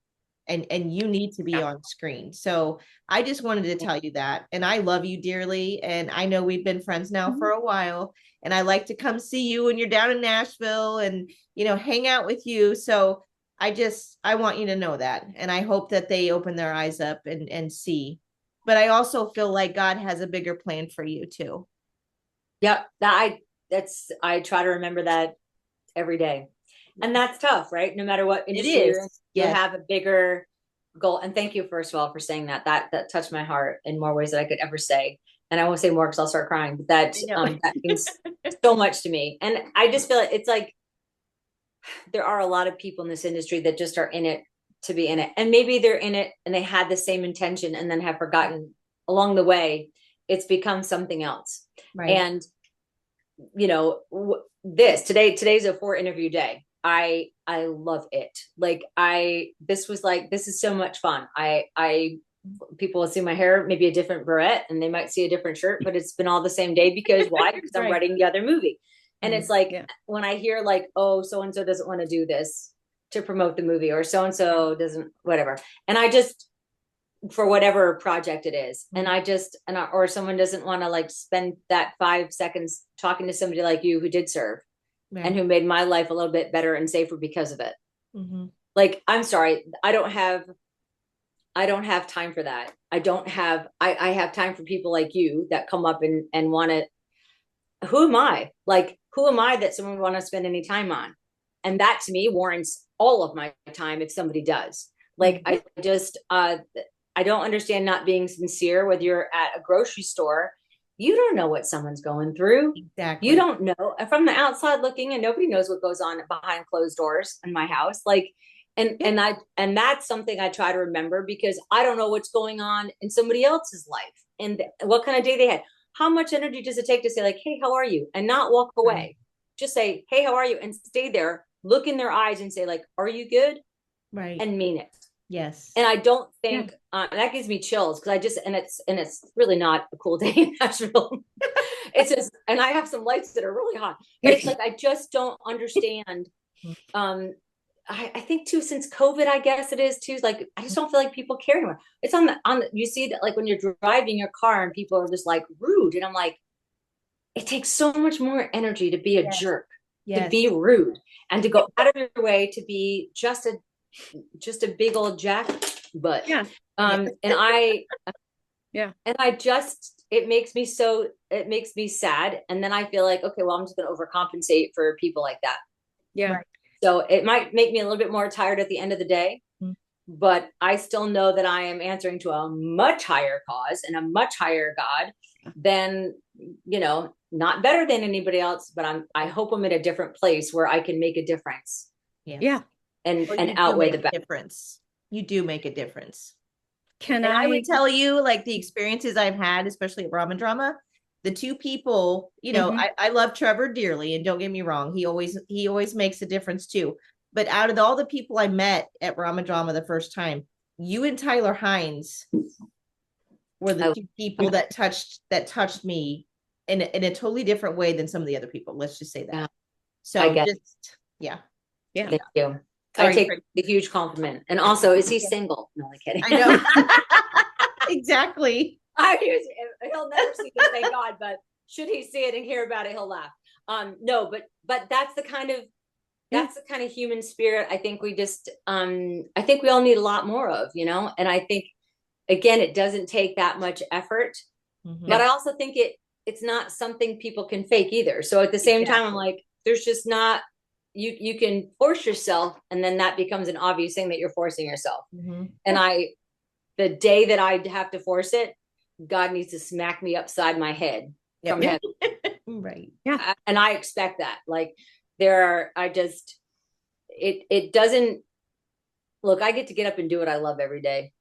S1: and you need to be on screen. So I just wanted to tell you that. And I love you dearly. And I know we've been friends now for a while. And I like to come see you when you're down in Nashville and, you know, hang out with you. So I want you to know that. And I hope that they open their eyes up and see. But I also feel like God has a bigger plan for you too.
S2: Yep. I try to remember that every day. And that's tough, right? No matter what industry you're in, you have a bigger goal. And thank you, first of all, for saying that. That touched my heart in more ways than I could ever say. And I won't say more because I'll start crying. But that means so much to me. And I just feel it's like there are a lot of people in this industry that just are in it to be in it. And maybe they're in it and they had the same intention and then have forgotten along the way. It's become something else. Right. And, you know, today's a 4 interview day. I love it. Like this is so much fun. People will see my hair, maybe a different barrette and they might see a different shirt, but it's been all the same day because why? Because I'm writing the other movie. And it's like, when I hear like, oh, so-and-so doesn't want to do this to promote the movie or doesn't, whatever. And I just, for whatever project it is. And or someone doesn't want to like spend that 5 seconds talking to somebody like you who did serve. Right. And who made my life a little bit better and safer because of it. Like, I'm sorry, I don't have time for that. I have time for people like you that come up and want to, who am I? Like, who am I that someone would want to spend any time on? And that to me warrants all of my time if somebody does. Like, I don't understand not being sincere, whether you're at a grocery store. You don't know what someone's going through. Exactly. You don't know from the outside looking, and nobody knows what goes on behind closed doors in my house. Like, and that's something I try to remember because I don't know what's going on in somebody else's life and what kind of day they had. How much energy does it take to say like, hey, how are you? And not walk away. Just say, hey, how are you? And stay there, look in their eyes and say like, are you good? Right. And mean it. Yes. And I don't think that gives me chills because it's really not a cool day in Nashville. It's just, and I have some lights that are really hot. But it's like, I just don't understand. I think too, since COVID, I guess it is too, like, I just don't feel like people care anymore. It's on the, you see that like when you're driving your car and people are just like rude. And I'm like, it takes so much more energy to be a jerk, to be rude and to go out of your way to be just a big old jack butt. And I just, it makes me sad. And then I feel like, okay, well, I'm just going to overcompensate for people like that. Yeah. Right. So it might make me a little bit more tired at the end of the day, but I still know that I am answering to a much higher cause and a much higher God than, you know, not better than anybody else, but I hope I'm in a different place where I can make a difference. Yeah. And outweigh the
S1: difference. You do make a difference. I would tell you, like, the experiences I've had, especially at Ramen Drama, the two people, you know, I love Trevor dearly, and don't get me wrong, he always makes a difference too. But out of all the people I met at Rama Drama the first time, you and Tyler Hines were the two people that touched me in a totally different way than some of the other people. Let's just say that.
S2: Yeah.
S1: So
S2: yeah.
S3: Yeah.
S2: Thank you.
S1: Sorry,
S2: I take a huge compliment. And also, is he single? No, I'm kidding.
S1: I know. Exactly.
S2: He'll never see this, thank God, but should he see it and hear about it, he'll laugh. No, but that's the kind of human spirit I think we just I think we all need a lot more of, and I think again it doesn't take that much effort, but I also think it's not something people can fake either. So at the same time, I'm like, there's just not, you can force yourself, and then that becomes an obvious thing that you're forcing yourself. And the day that I have to force it, God needs to smack me upside my head from heaven.
S1: Right.
S3: Yeah.
S2: And I expect that. Like it doesn't look, I get to get up and do what I love every day.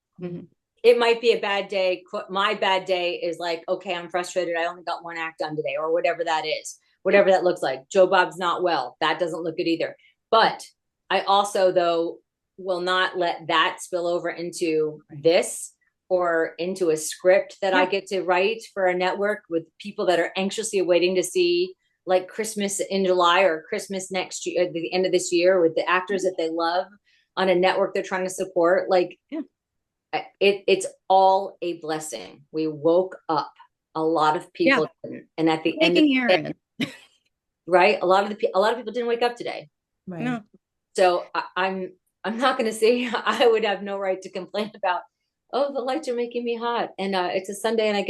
S2: It might be a bad day. My bad day is like, okay, I'm frustrated. I only got one act done today, or whatever that is, whatever that looks like. Joe Bob's not well. That doesn't look good either. But I also, though, will not let that spill over into this or into a script that I get to write for a network with people that are anxiously waiting to see, like Christmas in July or Christmas next year, at the end of this year, with the actors that they love on a network they're trying to support. Like it's all a blessing. We woke up. A lot of people didn't. And at the end of the day, right, a lot of people didn't wake up today.
S1: Right.
S3: No.
S2: So I'm not going to say I would have no right to complain about, oh, the lights are making me hot, and it's a Sunday and I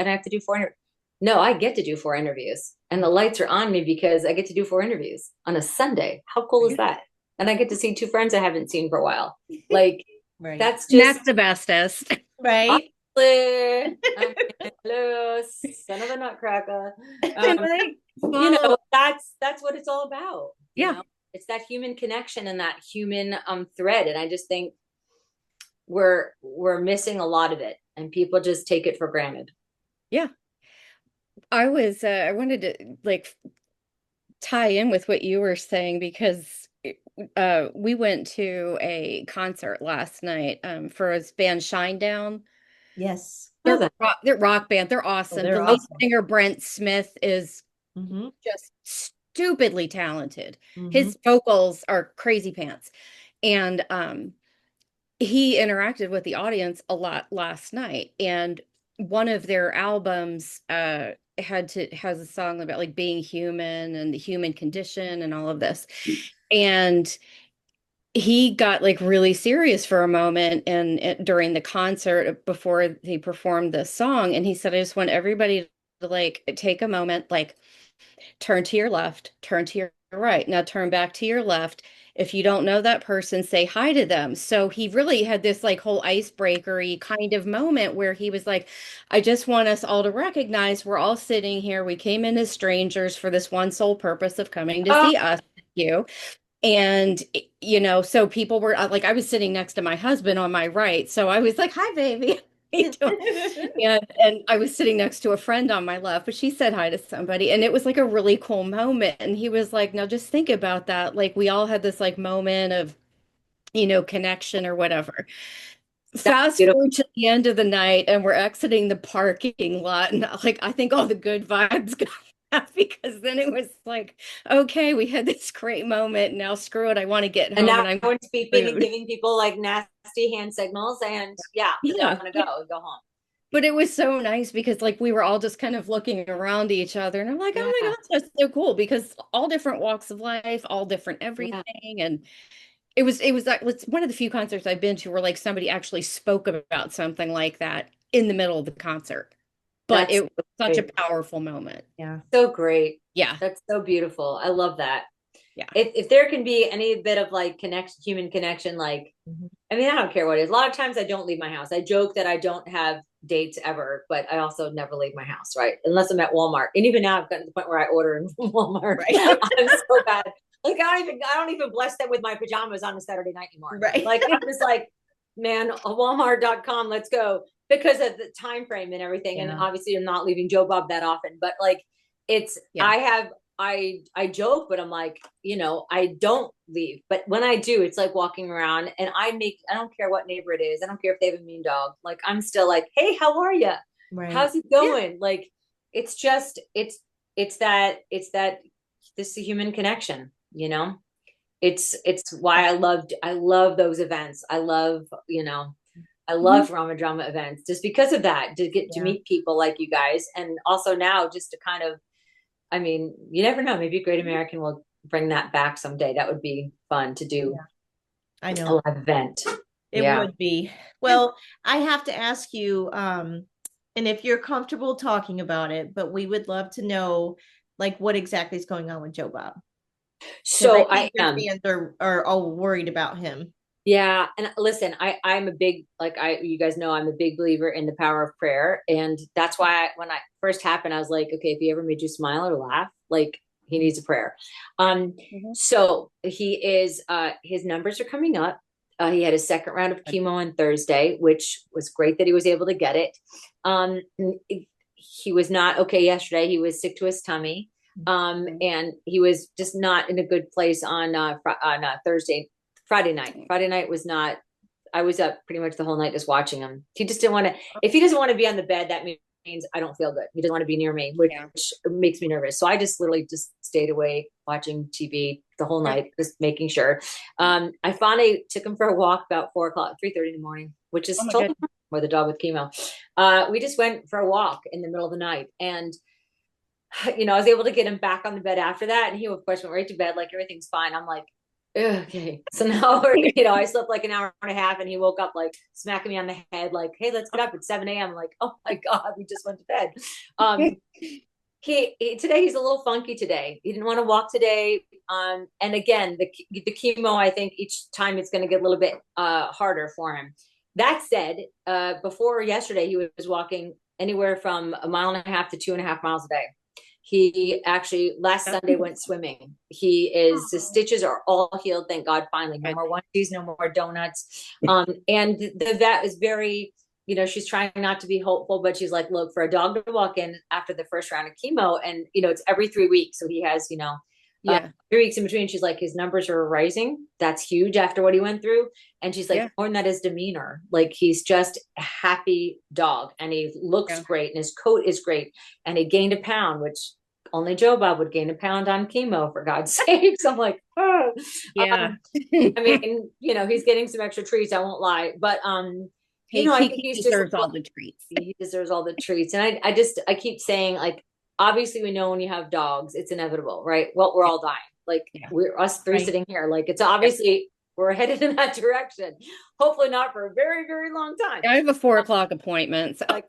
S2: have to do 4 interviews. No, I get to do 4 interviews, and the lights are on me because I get to do 4 interviews on a Sunday. How cool is that? And I get to see 2 friends I haven't seen for a while. Like that's
S3: the bestest,
S1: right?
S2: Hello, son of a nutcracker. That's what it's all about. It's that human connection and that human thread, and I just think we're missing a lot of it, and people just take it for granted.
S3: I wanted to like tie in with what you were saying, because we went to a concert last night for his band Shinedown.
S1: Yes.
S3: They're rock band. They're awesome. The lead singer Brent Smith is just stupidly talented. His vocals are crazy pants. And he interacted with the audience a lot last night. And one of their albums has a song about like being human and the human condition and all of this. And he got like really serious for a moment and during the concert before they performed the song. And he said, I just want everybody to like take a moment, like turn to your left, turn to your right, now turn back to your left. If you don't know that person, say hi to them. So he really had this like whole icebreakery kind of moment where he was like, I just want us all to recognize we're all sitting here. We came in as strangers for this one sole purpose of coming to see us, you. And, so people were like, I was sitting next to my husband on my right. So I was like, hi, baby. How you doing? and I was sitting next to a friend on my left, but she said hi to somebody. And it was like a really cool moment. And he was like, now just think about that. Like we all had this like moment of, connection or whatever. Fast forward to the end of the night and we're exiting the parking lot. And like, I think all the good vibes got because then it was like, okay, we had this great moment. Now screw it. I want to get home.
S2: And now I'm going to be giving people like nasty hand signals, and I'm going to go home.
S3: But it was so nice because like we were all just kind of looking around each other, and I'm like, oh my gosh, that's so cool, because all different walks of life, all different everything. And it was one of the few concerts I've been to where like somebody actually spoke about something like that in the middle of the concert. But it was such a powerful moment.
S1: Yeah.
S2: So great.
S3: Yeah.
S2: That's so beautiful. I love that.
S3: Yeah.
S2: If there can be any bit of like human connection, like, I mean, I don't care what it is. A lot of times I don't leave my house. I joke that I don't have dates ever, but I also never leave my house, right? Unless I'm at Walmart. And even now I've gotten to the point where I order in Walmart. Right. I'm so bad. Like I don't even bless them with my pajamas on a Saturday night anymore.
S1: Right.
S2: Like it was like, man, Walmart.com, let's go. Because of the time frame and everything. And obviously I'm not leaving Joe Bob that often, but like I have I joke, but I'm like, you know, I don't leave. But when I do, it's like walking around, and I don't care what neighbor it is. I don't care if they have a mean dog. Like, I'm still like, hey, how are you?
S1: Right.
S2: How's it going? Like, it's just, it's that this is a human connection, you know? It's why I love those events. I love, you know, I love Rama Drama events just because of that, to get to meet people like you guys. And also now just to kind of, I mean, you never know, maybe Great American will bring that back someday. That would be fun to do.
S1: I know.
S2: A live event.
S1: It would be. Well, I have to ask you, and if you're comfortable talking about it, but we would love to know, like, what exactly is going on with Joe Bob.
S2: So
S1: I think your fans are all worried about him.
S2: Yeah. And listen, I'm a big, like, you guys know, I'm a big believer in the power of prayer. And that's why when I first happened, I was like, okay, if he ever made you smile or laugh, like, he needs a prayer. So he is, his numbers are coming up. He had a second round of chemo on Thursday, which was great that he was able to get it. He was not okay yesterday. He was sick to his tummy. And he was just not in a good place on Friday night. Friday night was not, I was up pretty much the whole night just watching him. He just didn't want to, if he doesn't want to be on the bed, that means I don't feel good. He doesn't want to be near me, which makes me nervous. So I just literally just stayed away watching TV the whole night, just making sure. I finally took him for a walk about 3:30 in the morning, which is totally with a dog with chemo. We just went for a walk in the middle of the night, and you know, I was able to get him back on the bed after that. And he, of course, went right to bed, like everything's fine. I'm like, okay. So now you know, I slept like an hour and a half, and he woke up like smacking me on the head, like, hey, let's get up at 7 a.m. I'm like, oh my God, we just went to bed. He today, he's a little funky today. He didn't want to walk today. And again, the chemo, I think each time it's going to get a little bit harder for him. That said, before yesterday, he was walking anywhere from 1.5 miles to 2.5 miles a day. He actually last Sunday went swimming. His stitches are all healed. Thank God. Finally, no more onesies, no more donuts. And the vet is very, you know, she's trying not to be hopeful, but she's like, look, for a dog to walk in after the first round of chemo, and, you know, it's every 3 weeks. So he has, you know, 3 weeks in between. She's like, his numbers are rising. That's huge after what he went through. And she's like, more than that, his demeanor. Like, he's just a happy dog, and he looks great, and his coat is great. And he gained 1 pound, which only Joe Bob would gain 1 pound on chemo, for God's sakes. I'm like, oh. I mean, you know, he's getting some extra treats. I won't lie, but you know, I think he deserves all the treats. He deserves all the treats. And I keep saying, like, obviously we know when you have dogs, it's inevitable, right? Well, we're all dying. Like, we're us three sitting here. Like, it's obviously we're headed in that direction. Hopefully not for a very, very long time.
S3: I have a 4:00 appointment. So.
S2: Like,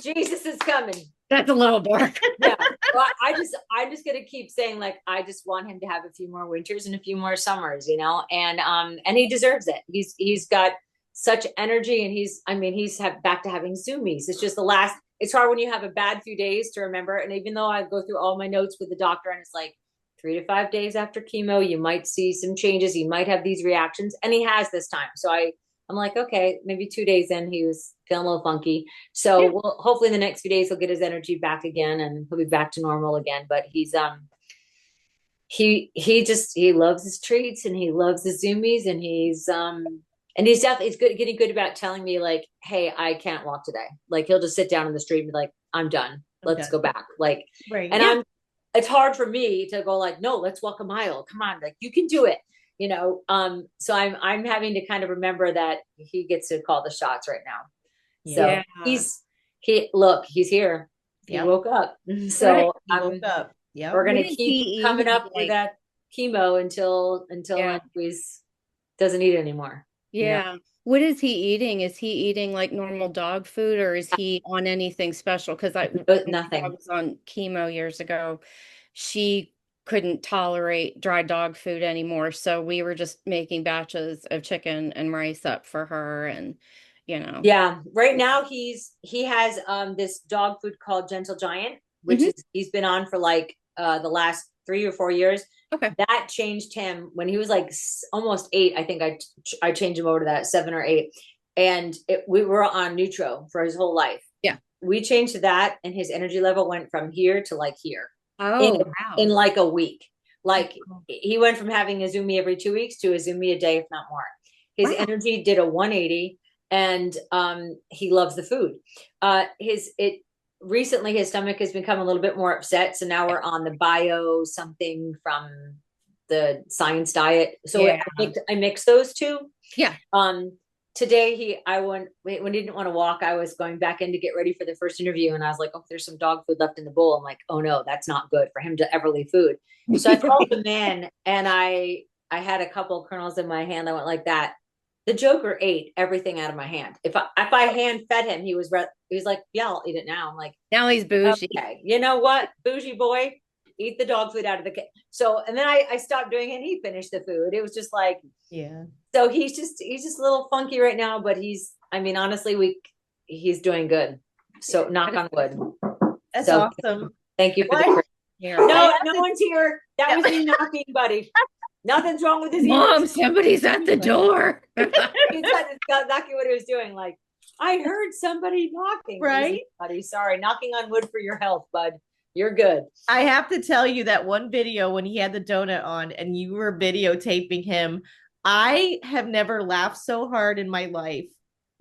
S2: Jesus is coming.
S3: That's a little dark.
S2: Yeah. Well, I'm just gonna keep saying, like, I just want him to have a few more winters and a few more summers, you know, and he deserves it. He's got such energy, and he's back to having zoomies. It's just it's hard when you have a bad few days to remember. And even though I go through all my notes with the doctor, and it's like 3 to 5 days after chemo, you might see some changes. He might have these reactions, and he has this time. So I'm like, okay, maybe 2 days in, he was feeling a little funky. So we'll, hopefully in the next few days, he'll get his energy back again, and he'll be back to normal again. But he's, he loves his treats, and he loves the zoomies, and he's getting good about telling me, like, hey, I can't walk today. Like, he'll just sit down in the street and be like, I'm done. Let's go back. Like, and it's hard for me to go like, no, let's walk a mile. Come on. Like, you can do it. You know, so I'm having to kind of remember that he gets to call the shots right now. So he's here. He woke up. So
S1: he woke up. Yeah,
S2: we're gonna keep coming up with that chemo until he doesn't eat anymore.
S3: Yeah. You know? What is he eating? Is he eating like normal dog food, or is he on anything special? Because
S2: nothing.
S3: I was on chemo years ago. She couldn't tolerate dry dog food anymore, so we were just making batches of chicken and rice up for her, and you know.
S2: Yeah, right now he has this dog food called Gentle Giant, which he's been on for like the last 3 or 4 years.
S3: Okay,
S2: that changed him when he was like almost 8. I think I changed him over to that 7 or 8, and we were on Nutro for his whole life.
S3: Yeah,
S2: we changed to that, and his energy level went from here to like here.
S3: Oh,
S2: in
S3: wow.
S2: like a week. Like he went from having Izumi every 2 weeks to Izumi a day, if not more. His
S3: Wow.
S2: energy did a 180, and he loves the food. Recently his stomach has become a little bit more upset, so now we're on the bio something from the science diet. So
S3: Yeah.
S2: I mix those two.
S3: Yeah.
S2: Today when he didn't want to walk, I was going back in to get ready for the first interview, and I was like, oh, there's some dog food left in the bowl. I'm like, oh no, that's not good for him to ever leave food. So I called him in, and I had a couple of kernels in my hand. I went like that. The Joker ate everything out of my hand. If I hand fed him, he was like, yeah, I'll eat it now. I'm like,
S3: Now he's bougie.
S2: okay, you know what, bougie boy, eat the dog food out of the kit. So, and then I stopped doing it, and he finished the food. It was just like,
S1: yeah.
S2: So he's just a little funky right now, but honestly, he's doing good. So knock on wood.
S1: That's awesome.
S2: Thank you for the no one's here. That was me knocking, buddy. Nothing's wrong with his
S3: Mom,
S2: ears.
S3: somebody's at the door.
S2: He's exactly what he was doing. Like, I heard somebody knocking.
S1: Right?
S2: Buddy, sorry. Knocking on wood for your health, bud. You're good.
S1: I have to tell you that one video when he had the donut on and you were videotaping him, I have never laughed so hard in my life.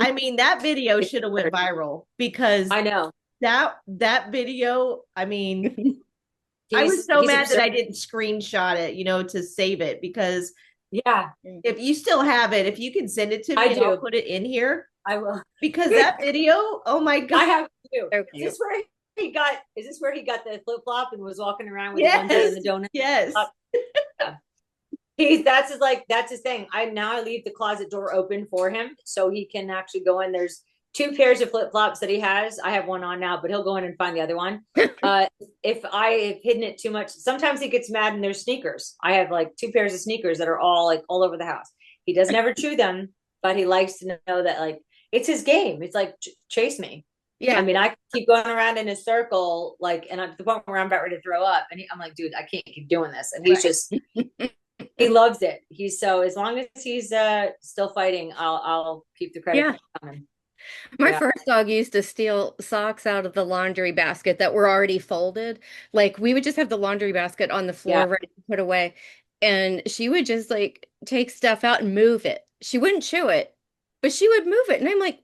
S1: I mean, that video should have went viral because
S2: I know
S1: that video. I mean, I was so mad that I didn't screenshot it, to save it, because if you still have it, if you can send it to me, I'll put it in here.
S2: I will,
S1: because that video. Oh my god!
S2: I have to. Is this where he got the flip flop and was walking around with the one day in the donut?
S1: Yes.
S2: That's his thing. I leave the closet door open for him so he can actually go in. There's 2 pairs of flip flops that he has. I have one on now, but he'll go in and find the other one. If I have hidden it too much, sometimes he gets mad and there's sneakers. I have like 2 pairs of sneakers that are all over the house. He doesn't ever chew them, but he likes to know that like it's his game. It's like chase me. Yeah. I mean, I keep going around in a circle, like, and at the point where I'm about ready to throw up, and I'm like, dude, I can't keep doing this. And he's just. He loves it. As long as he's still fighting, I'll keep the credit coming.
S3: My first dog used to steal socks out of the laundry basket that were already folded. Like we would just have the laundry basket on the floor ready to put away. And she would just like take stuff out and move it. She wouldn't chew it, but she would move it. And I'm like,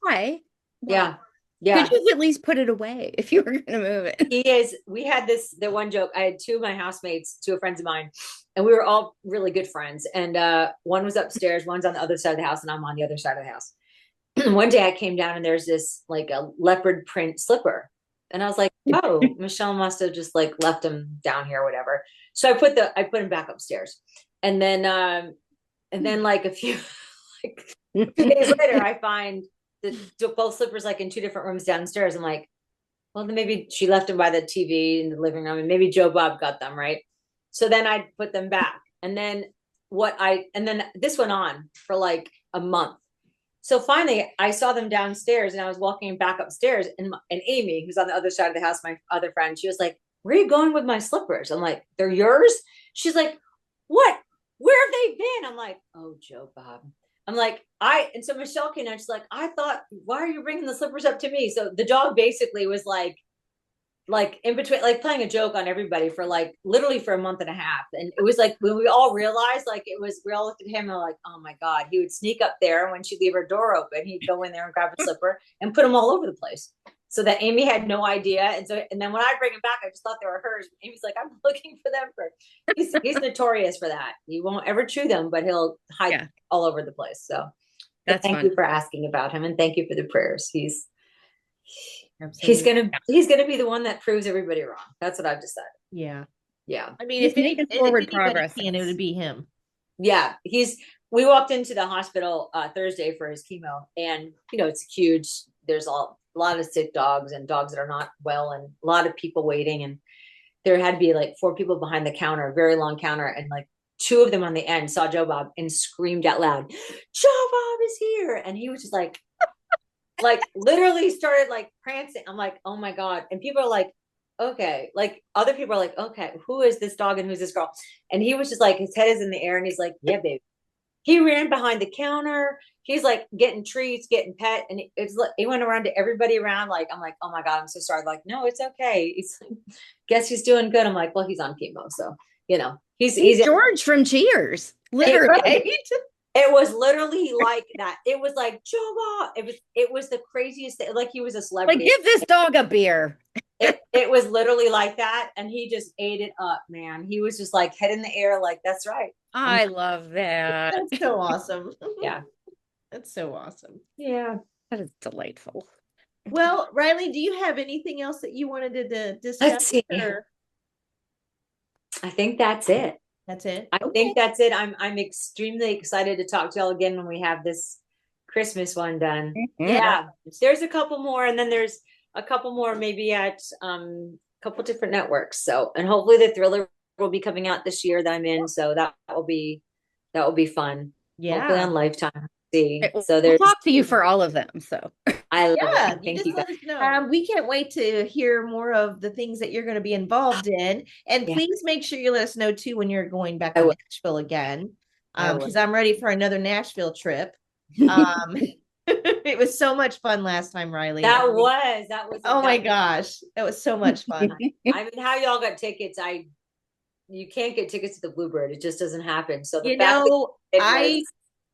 S3: why?
S2: Yeah.
S3: Could you at least put it away if you were going to move it?
S2: We had the one joke. I had 2 of my housemates, 2 friends of mine, and we were all really good friends. And one was upstairs, one's on the other side of the house, and I'm on the other side of the house. One day I came down and there's this like a leopard print slipper. And I was like, oh, Michelle must have just like left him down here or whatever. So I put him back upstairs. And then like a few days later, I find both slippers like in 2 different rooms downstairs. I'm like, well, then maybe she left them by the TV in the living room, and maybe Joe Bob got them, right? So then I put them back, and then this went on for like a month. So finally, I saw them downstairs, and I was walking back upstairs, and Amy, who's on the other side of the house, my other friend, she was like, "Where are you going with my slippers?" I'm like, "They're yours." She's like, "What? Where have they been?" I'm like, "Oh, Joe Bob." I'm like, and so Michelle came out. She's like, I thought, why are you bringing the slippers up to me? So the dog basically was like in between, like playing a joke on everybody for like literally for a month and a half. And it was like when we all realized, like we all looked at him and were like, oh my God, he would sneak up there when she'd leave her door open. He'd go in there and grab a slipper and put them all over the place. So that Amy had no idea. And then when I bring him back, I just thought they were hers. Amy's like, I'm looking for them he's notorious for that. He won't ever chew them, but he'll hide all over the place. So thank you for asking about him, and thank you for the prayers. He's gonna be the one that proves everybody wrong. That's what I've decided.
S1: Yeah.
S2: I
S1: mean, if making forward progress, it would be him.
S2: Yeah, we walked into the hospital Thursday for his chemo, and it's huge. There's a lot of sick dogs and dogs that are not well, and a lot of people waiting, and there had to be like 4 people behind the counter, a very long counter, and like 2 of them on the end saw Joe Bob and screamed out loud, Joe Bob is here. And he was just like literally started like prancing. I'm like, oh my God. And people are like, okay. Like other people are like, okay, who is this dog and who's this girl? And he was just like, his head is in the air and he's like, yeah, baby. he ran behind the counter. He's like getting treats, getting pet, and he went around to everybody around. Like, I'm like, oh my God, I'm so sorry. Like, no, it's okay. He's like, guess he's doing good. I'm like, well, he's on chemo, so he's
S3: George from Cheers, literally.
S2: It was literally like that. It was like Joba. It was the craziest thing. Like he was a celebrity.
S3: Like, give this dog a beer.
S2: It was literally like that, and he just ate it up, man. He was just like head in the air, like that's right.
S3: I love that.
S1: That's so awesome.
S2: Yeah,
S1: that's so awesome.
S2: Yeah,
S3: that is delightful.
S1: Well, Riley, do you have anything else that you wanted to discuss?
S2: Let's see. I think that's it.
S1: That's it.
S2: I think that's it. I'm extremely excited to talk to y'all again when we have this Christmas one done. Yeah. There's a couple more, and then there's a couple more maybe at a couple different networks. So, and hopefully the thriller will be coming out this year that I'm in. So that will be fun.
S1: Yeah.
S2: Hopefully on Lifetime. See.
S3: So we'll talk to you for all of them. So
S2: I love it.
S1: Thank you. Let us know. We can't wait to hear more of the things that you're going to be involved in. And please make sure you let us know too when you're going back to Nashville again. Because I'm ready for another Nashville trip. It was so much fun last time, Riley.
S2: That was
S1: oh my gosh. It was so much fun.
S2: I mean, how y'all got tickets? You can't get tickets to the Bluebird. It just doesn't happen. So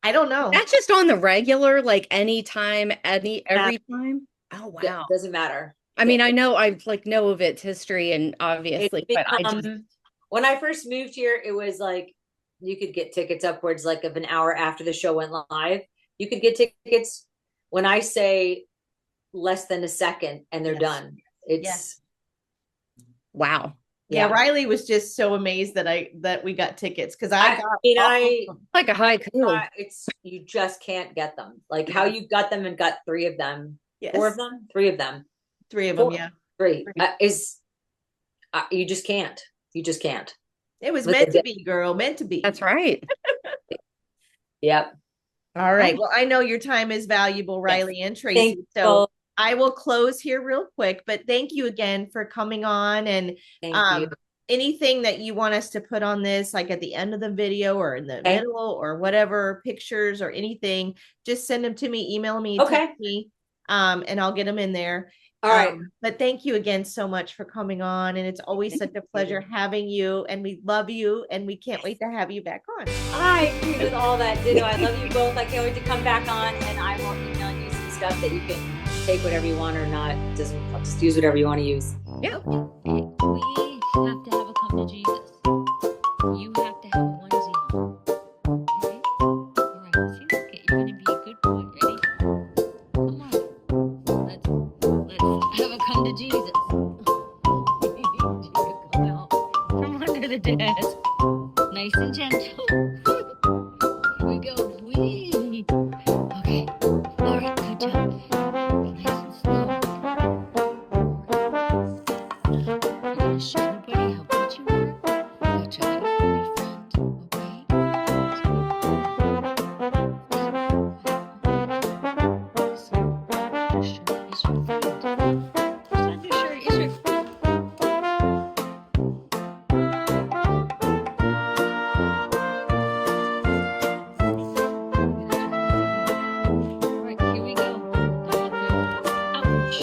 S1: I don't know.
S3: That's just on the regular, like anytime, every time. Oh wow.
S2: Yeah, doesn't matter.
S3: I mean, I know know of its history and obviously, but I just
S2: when I first moved here, it was like you could get tickets upwards like of an hour after the show went live. You could get tickets when I say less than a second and they're done. It's
S3: wow.
S1: Yeah, Riley was just so amazed that we got tickets because I
S3: like a haiku.
S2: You just can't get them. Like how you got them and got 3 of them, 4 of them, 3 of them,
S1: 3 of them. Yeah,
S2: 3 you just can't. You just can't.
S1: It was meant to be, girl. Meant to be.
S3: That's right.
S2: Yep.
S1: All right. Well, I know your time is valuable, Riley and Tracy. So I will close here real quick, but thank you again for coming on, and anything that you want us to put on this, like at the end of the video or in the middle or whatever, pictures or anything, just send them to me, email me, text me, and I'll get them in there.
S2: All right.
S1: But thank you again so much for coming on, and it's always such a pleasure having you, and we love you, and we can't wait to have you back on.
S2: I agree with all that, ditto. I love you both. I can't wait to come back on, and I will email you some stuff that you can take whatever you want or not. Just use whatever you want to use.
S3: Yeah.
S5: We have to have a come to Jesus. You have to have a onesie on. Okay? All right. See, look, you're going to be a good boy. Ready? Come on. Let's have a come to Jesus. Come out from under the desk. Nice and gentle. Here we go. Whee. Okay. All right. Good job. Nice and slow. You're gonna show everybody how good you are. Watch out for your friend, okay? This undershirt is your friend. This undershirt is your friend. All right, here we go. Ouch.